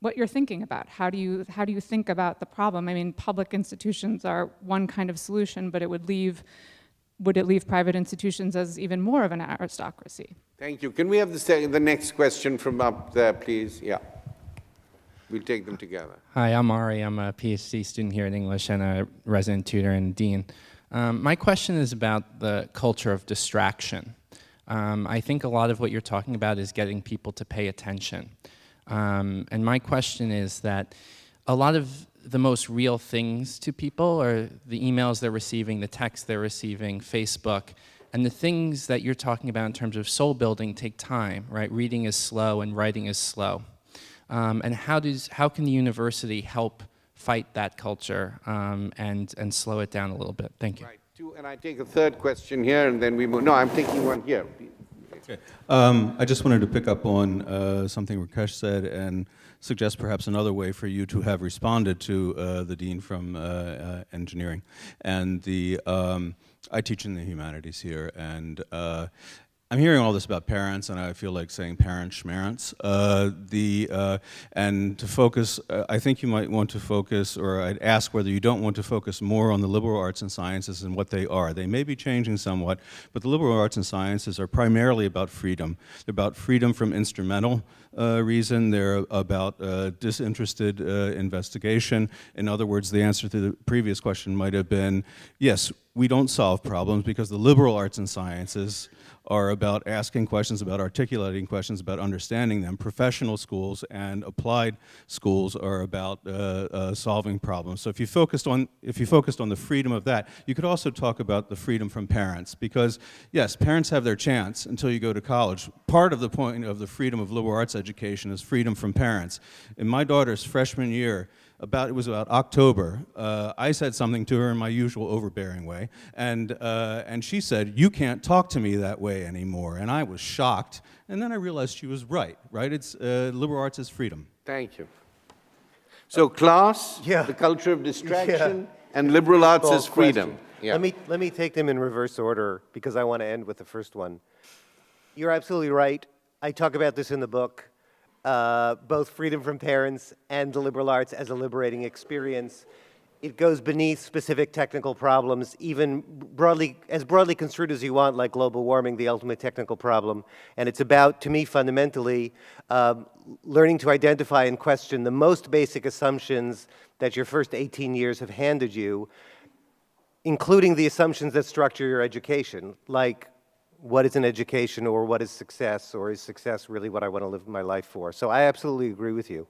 what you're thinking about. How do you think about the problem? I mean, public institutions are one kind of solution, but would it leave private institutions as even more of an aristocracy? Thank you. Can we have the next question from up there, please? Yeah. We'll take them together. Hi, I'm Ari. I'm a PhD student here in English and a resident tutor and dean. My question is about the culture of distraction. I think a lot of what you're talking about is getting people to pay attention. And my question is that a lot of the most real things to people are the emails they're receiving, the texts they're receiving, Facebook, and the things that you're talking about in terms of soul building take time, right? Reading is slow and writing is slow. And how can the university help fight that culture and slow it down a little bit? Thank you. Right. And I take a third question here, and then we move. No, I'm taking one here. Okay. I just wanted to pick up on something Rakesh said and suggest perhaps another way for you to have responded to the dean from engineering. And I teach in the humanities here, and I'm hearing all this about parents, and I feel like saying parents schmarents. And to focus, I think you might want to focus, or I'd ask whether you don't want to focus more on the liberal arts and sciences and what they are. They may be changing somewhat, but the liberal arts and sciences are primarily about freedom. They're about freedom from instrumental reason. They're about disinterested investigation. In other words, the answer to the previous question might have been, yes, we don't solve problems because the liberal arts and sciences are about asking questions, about articulating questions, about understanding them. Professional schools and applied schools are about solving problems. So if you focused on the freedom of that, you could also talk about the freedom from parents, because yes, parents have their chance until you go to college. Part of the point of the freedom of liberal arts education is freedom from parents. In my daughter's freshman year, it was about October, I said something to her in my usual overbearing way, and she said, "You can't talk to me that way anymore," and I was shocked, and then I realized she was right? It's liberal arts is freedom. Thank you. So class, the culture of distraction, and liberal arts is freedom. Yeah. Let me take them in reverse order, because I want to end with the first one. You're absolutely right. I talk about this in the book. Both freedom from parents and the liberal arts as a liberating experience. It goes beneath specific technical problems, even as broadly construed as you want, like global warming, the ultimate technical problem. And it's about, to me, fundamentally, learning to identify and question the most basic assumptions that your first 18 years have handed you, including the assumptions that structure your education, like what is an education, or what is success, or is success really what I want to live my life for? So I absolutely agree with you.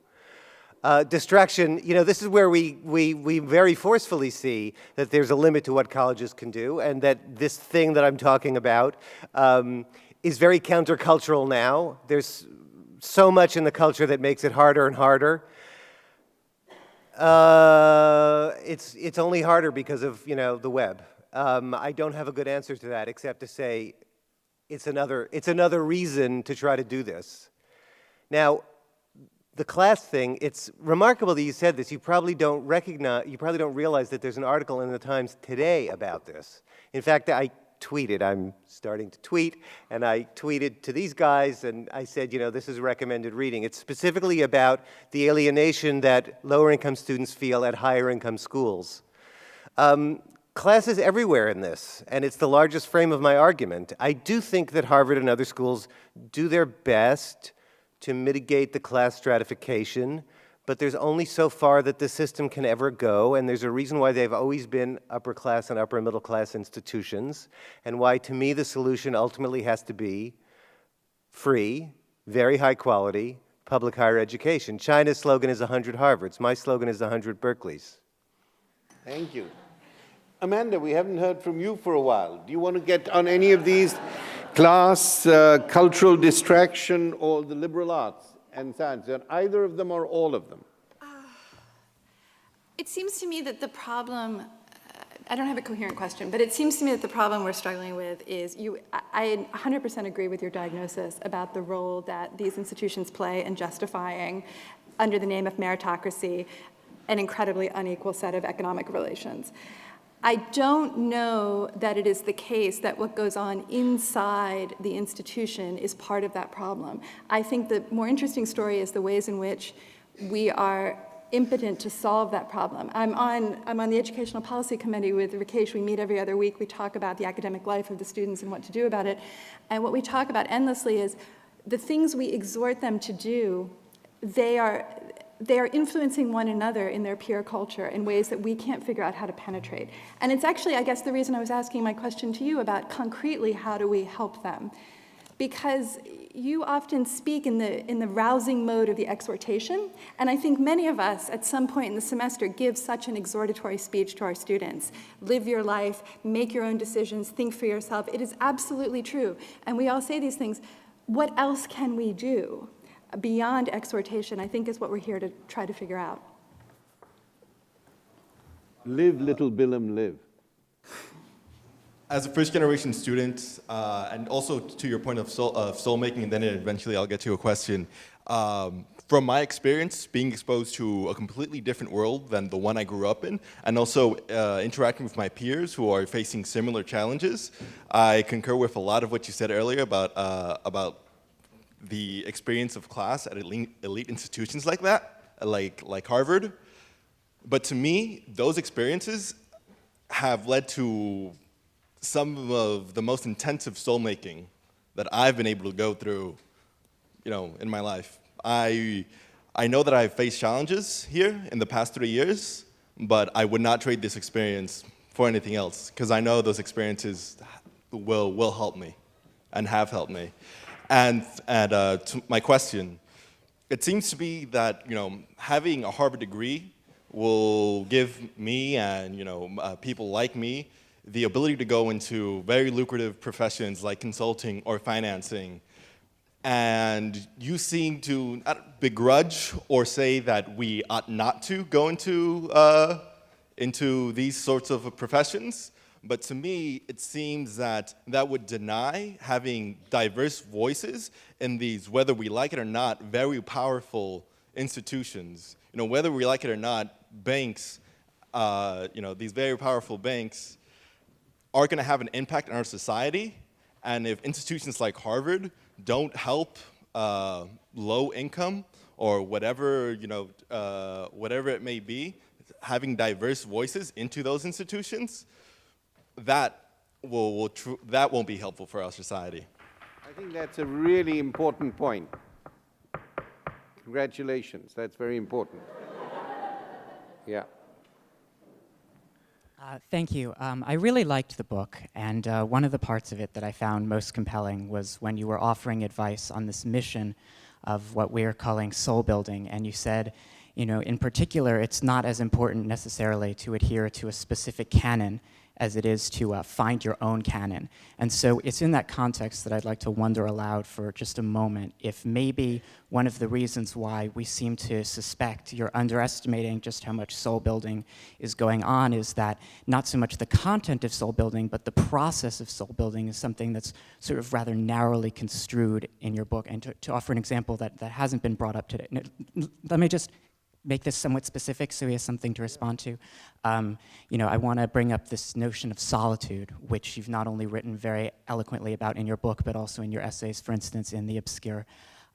Distraction, this is where we very forcefully see that there's a limit to what colleges can do, and that this thing that I'm talking about is very countercultural now. There's so much in the culture that makes it harder and harder. It's only harder because of, the web. I don't have a good answer to that, except to say, it's another reason to try to do this. Now, the class thing, it's remarkable that you said this. You probably don't realize that there's an article in the Times today about this. In fact, I tweeted. I'm starting to tweet, and I tweeted to these guys, and I said, you know, this is recommended reading. It's specifically about the alienation that lower-income students feel at higher-income schools. Class is everywhere in this, and it's the largest frame of my argument. I do think that Harvard and other schools do their best to mitigate the class stratification, but there's only so far that the system can ever go, and there's a reason why they've always been upper class and upper middle class institutions, and why, to me, the solution ultimately has to be free, very high quality, public higher education. China's slogan is 100 Harvards. My slogan is 100 Berkeleys. Thank you. Amanda, we haven't heard from you for a while. Do you want to get on any of these? Class, cultural distraction, or the liberal arts and science? On either of them or all of them? It seems to me that the problem, I don't have a coherent question, but it seems to me that the problem we're struggling with is I 100% agree with your diagnosis about the role that these institutions play in justifying, under the name of meritocracy, an incredibly unequal set of economic relations. I don't know that it is the case that what goes on inside the institution is part of that problem. I think the more interesting story is the ways in which we are impotent to solve that problem. I'm on the Educational Policy Committee with Rakesh. We meet every other week. We talk about the academic life of the students and what to do about it. And what we talk about endlessly is the things we exhort them to do, they are influencing one another in their peer culture in ways that we can't figure out how to penetrate. And it's actually, I guess, the reason I was asking my question to you about concretely how do we help them. Because you often speak in the rousing mode of the exhortation, and I think many of us at some point in the semester give such an exhortatory speech to our students. Live your life, make your own decisions, think for yourself. It is absolutely true. And we all say these things. What else can we do? Beyond exhortation, I think, is what we're here to try to figure out. Live, little Billum, live. As a first-generation student, and also to your point of soul making, and then eventually I'll get to a question, from my experience, being exposed to a completely different world than the one I grew up in, and also interacting with my peers who are facing similar challenges, I concur with a lot of what you said earlier about the experience of class at elite institutions like that, like Harvard. But to me, those experiences have led to some of the most intensive soul making that I've been able to go through, in my life. I know that I've faced challenges here in the past 3 years, but I would not trade this experience for anything else, because I know those experiences will help me and have helped me. And to my question, it seems to be that having a Harvard degree will give me and people like me the ability to go into very lucrative professions like consulting or financing. And you seem to not begrudge or say that we ought not to go into these sorts of professions. But to me, it seems that would deny having diverse voices in these, whether we like it or not, very powerful institutions. Whether we like it or not, banks, these very powerful banks are going to have an impact on our society. And if institutions like Harvard don't help low income or whatever, whatever it may be, having diverse voices into those institutions, that won't be helpful for our society. I think that's a really important point. Congratulations, that's very important. Yeah. Thank you. I really liked the book, and one of the parts of it that I found most compelling was when you were offering advice on this mission of what we're calling soul building, and you said, in particular, it's not as important necessarily to adhere to a specific canon as it is to find your own canon. And so it's in that context that I'd like to wonder aloud for just a moment if maybe one of the reasons why we seem to suspect you're underestimating just how much soul building is going on is that not so much the content of soul building, but the process of soul building is something that's sort of rather narrowly construed in your book. And to offer an example that hasn't been brought up today, let me just make this somewhat specific so he has something to respond to. I want to bring up this notion of solitude, which you've not only written very eloquently about in your book, but also in your essays, for instance, in The Obscure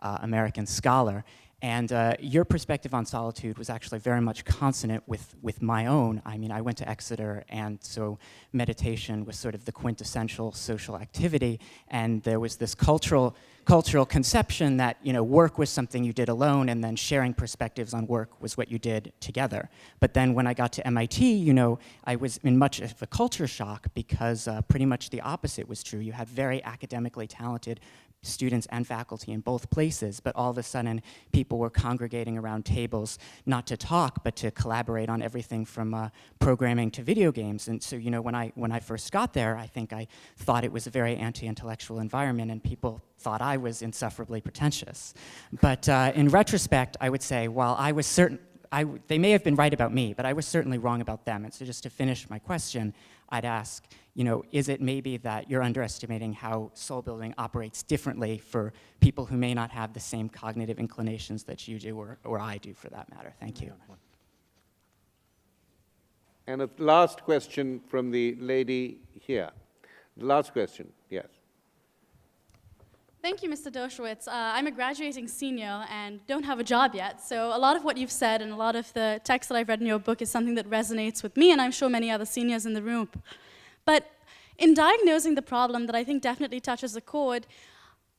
American Scholar. And your perspective on solitude was actually very much consonant with my own. I mean, I went to Exeter, and so meditation was sort of the quintessential social activity, and there was this cultural conception that, work was something you did alone, and then sharing perspectives on work was what you did together. But then when I got to MIT, I was in much of a culture shock because pretty much the opposite was true. You had very academically talented students and faculty in both places, but all of a sudden people were congregating around tables not to talk, but to collaborate on everything from programming to video games. And so, when I first got there, I think I thought it was a very anti-intellectual environment, and people thought I was insufferably pretentious. But in retrospect, I would say, while I was certain, they may have been right about me, but I was certainly wrong about them. And so just to finish my question, I'd ask, is it maybe that you're underestimating how soul building operates differently for people who may not have the same cognitive inclinations that you do or I do, for that matter? Thank you. And a last question from the lady here. Last question, yes. Thank you, Mr. Deresiewicz. I'm a graduating senior and don't have a job yet, so a lot of what you've said and a lot of the text that I've read in your book is something that resonates with me, and I'm sure many other seniors in the room. But in diagnosing the problem that I think definitely touches a chord,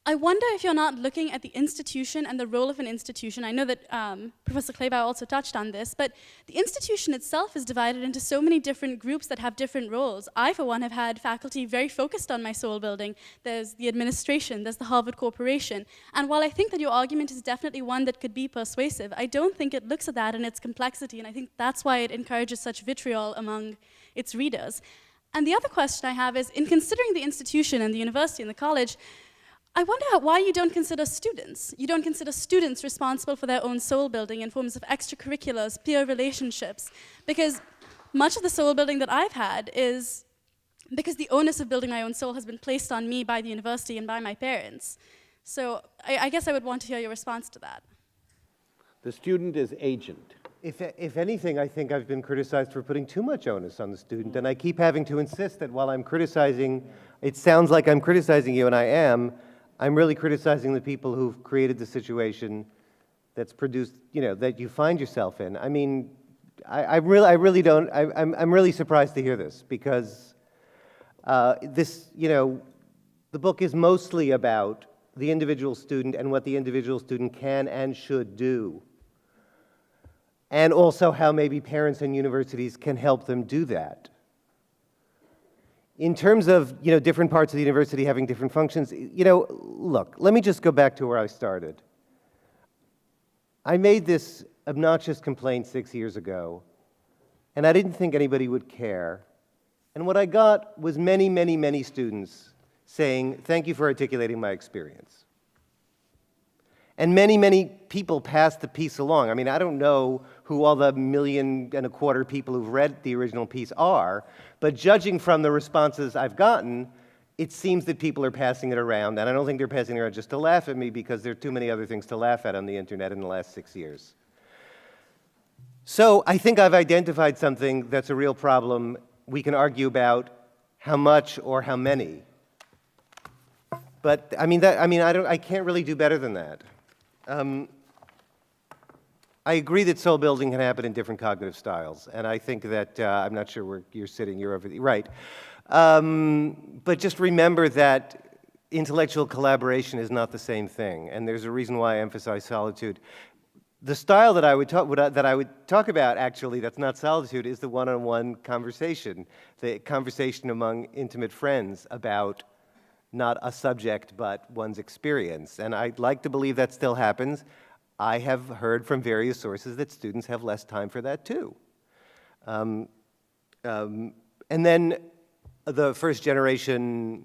I wonder if you're not looking at the institution and the role of an institution. I know that Professor Claybaugh also touched on this, but the institution itself is divided into so many different groups that have different roles. I, for one, have had faculty very focused on my soul building. There's the administration, there's the Harvard Corporation. And while I think that your argument is definitely one that could be persuasive, I don't think it looks at that in its complexity, and I think that's why it encourages such vitriol among its readers. And the other question I have is, in considering the institution and the university and the college, I wonder why you don't consider students. You don't consider students responsible for their own soul building in forms of extracurriculars, peer relationships, because much of the soul building that I've had is because the onus of building my own soul has been placed on me by the university and by my parents. So I guess I would want to hear your response to that. The student is agent. If anything, I think I've been criticized for putting too much onus on the student, and I keep having to insist that while I'm criticizing, it sounds like I'm criticizing you, and I am, I'm really criticizing the people who've created the situation that's produced, that you find yourself in. I mean, I'm really surprised to hear this, because the book is mostly about the individual student and what the individual student can and should do, and also how maybe parents and universities can help them do that. In terms of, different parts of the university having different functions, look, let me just go back to where I started. I made this obnoxious complaint 6 years ago, and I didn't think anybody would care. And what I got was many, many, many students saying, thank you for articulating my experience. And many, many people passed the piece along. I mean, I don't know who all the 1.25 million people who've read the original piece are, but judging from the responses I've gotten, it seems that people are passing it around, and I don't think they're passing it around just to laugh at me, because there are too many other things to laugh at on the internet in the last 6 years. So I think I've identified something that's a real problem. We can argue about how much or how many. But I can't really do better than that. I agree that soul building can happen in different cognitive styles, and I think that, I'm not sure where you're sitting, you're over the, right. But just remember that intellectual collaboration is not the same thing, and there's a reason why I emphasize solitude. The style that I would talk about, actually, that's not solitude, is the one-on-one conversation, the conversation among intimate friends about not a subject, but one's experience. And I'd like to believe that still happens. I have heard from various sources that students have less time for that, too. And then the first-generation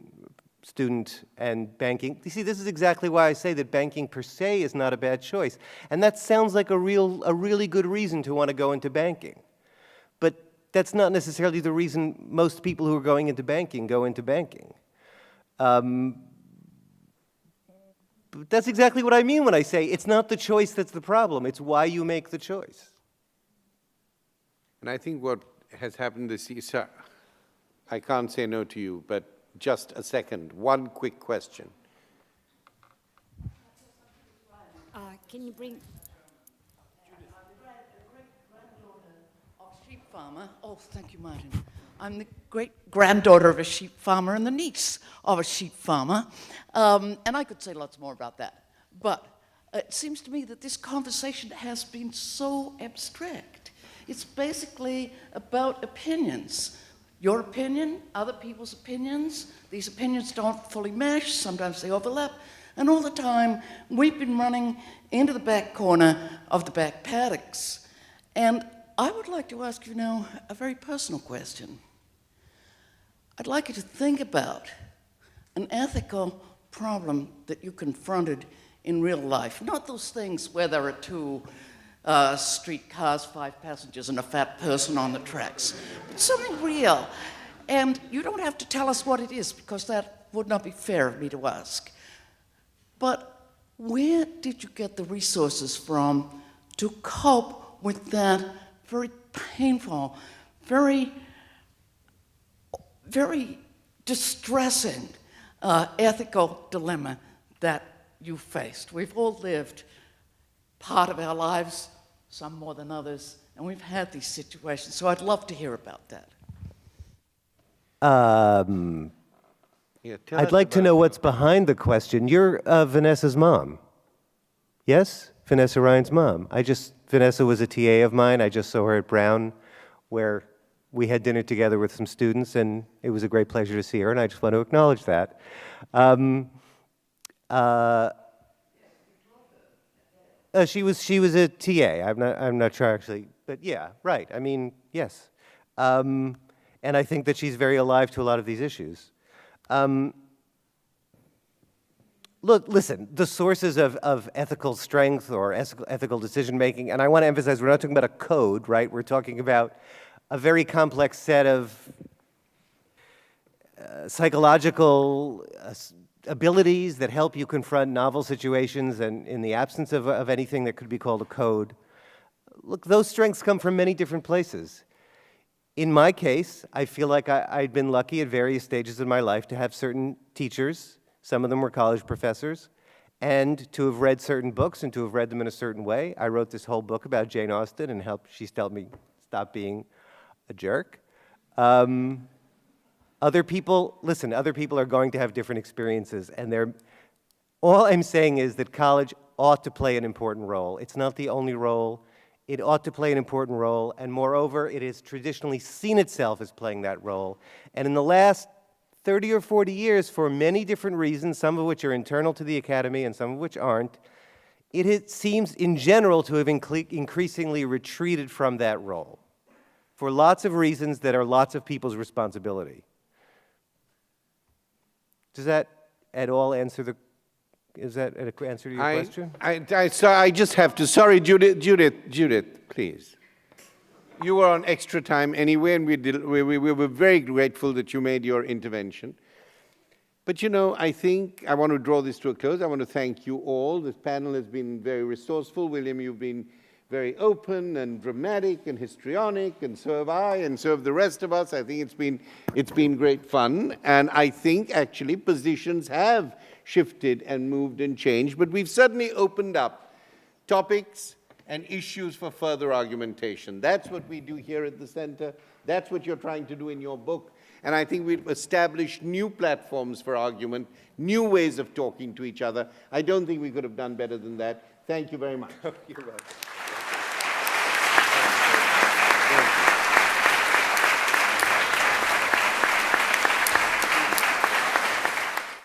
student and banking. You see, this is exactly why I say that banking per se is not a bad choice. And that sounds like a really good reason to want to go into banking. But that's not necessarily the reason most people who are going into banking go into banking. That's exactly what I mean when I say it's not the choice that's the problem, it's why you make the choice. And I think what has happened this year, sir, I can't say no to you, but just a second, one quick question. Can you bring... Sheep farmer. Oh, thank you, Martin. I'm the great-granddaughter of a sheep farmer and the niece of a sheep farmer. And I could say lots more about that. But it seems to me that this conversation has been so abstract. It's basically about opinions. Your opinion, other people's opinions. These opinions don't fully mesh. Sometimes they overlap. And all the time, we've been running into the back corner of the back paddocks. And I would like to ask you now a very personal question. I'd like you to think about an ethical problem that you confronted in real life. Not those things where there are two streetcars, 5 passengers, and a fat person on the tracks, but something real. And you don't have to tell us what it is, because that would not be fair of me to ask. But where did you get the resources from to cope with that very painful, very distressing ethical dilemma that you faced? We've all lived part of our lives, some more than others, and we've had these situations, so I'd love to hear about that. I'd like to know what's behind the question. You're Vanessa's mom, yes? Vanessa Ryan's mom. Vanessa was a TA of mine. I just saw her at Brown, where we had dinner together with some students, and it was a great pleasure to see her, and I just want to acknowledge that. She was a TA. I'm not sure actually, but yeah, right. I mean, yes, and I think that she's very alive to a lot of these issues. Look, listen, the sources of ethical strength or ethical decision-making, and I want to emphasize, we're not talking about a code, right? We're talking about a very complex set of psychological abilities that help you confront novel situations and in the absence of anything that could be called a code. Look, those strengths come from many different places. In my case, I feel like I'd been lucky at various stages of my life to have certain teachers, some of them were college professors, and to have read certain books and to have read them in a certain way. I wrote this whole book about Jane Austen and she's helped me stop being a jerk. Other people are going to have different experiences, and all I'm saying is that college ought to play an important role. It's not the only role. It ought to play an important role, and moreover, it has traditionally seen itself as playing that role. And in the last 30 or 40 years, for many different reasons, some of which are internal to the academy and some of which aren't, it seems in general to have increasingly retreated from that role for lots of reasons that are lots of people's responsibility. Does that at all answer is that an answer to your question? I just have to, sorry, Judith, please. You were on extra time anyway, and we were very grateful that you made your intervention. But I think I want to draw this to a close. I want to thank you all. This panel has been very resourceful. William, you've been very open and dramatic and histrionic, and so have I, and so have the rest of us. I think it's been great fun, and I think actually positions have shifted and moved and changed, but we've certainly opened up topics and issues for further argumentation. That's what we do here at the center. That's what you're trying to do in your book. And I think we've established new platforms for argument, new ways of talking to each other. I don't think we could have done better than that. Thank you very much. You're welcome.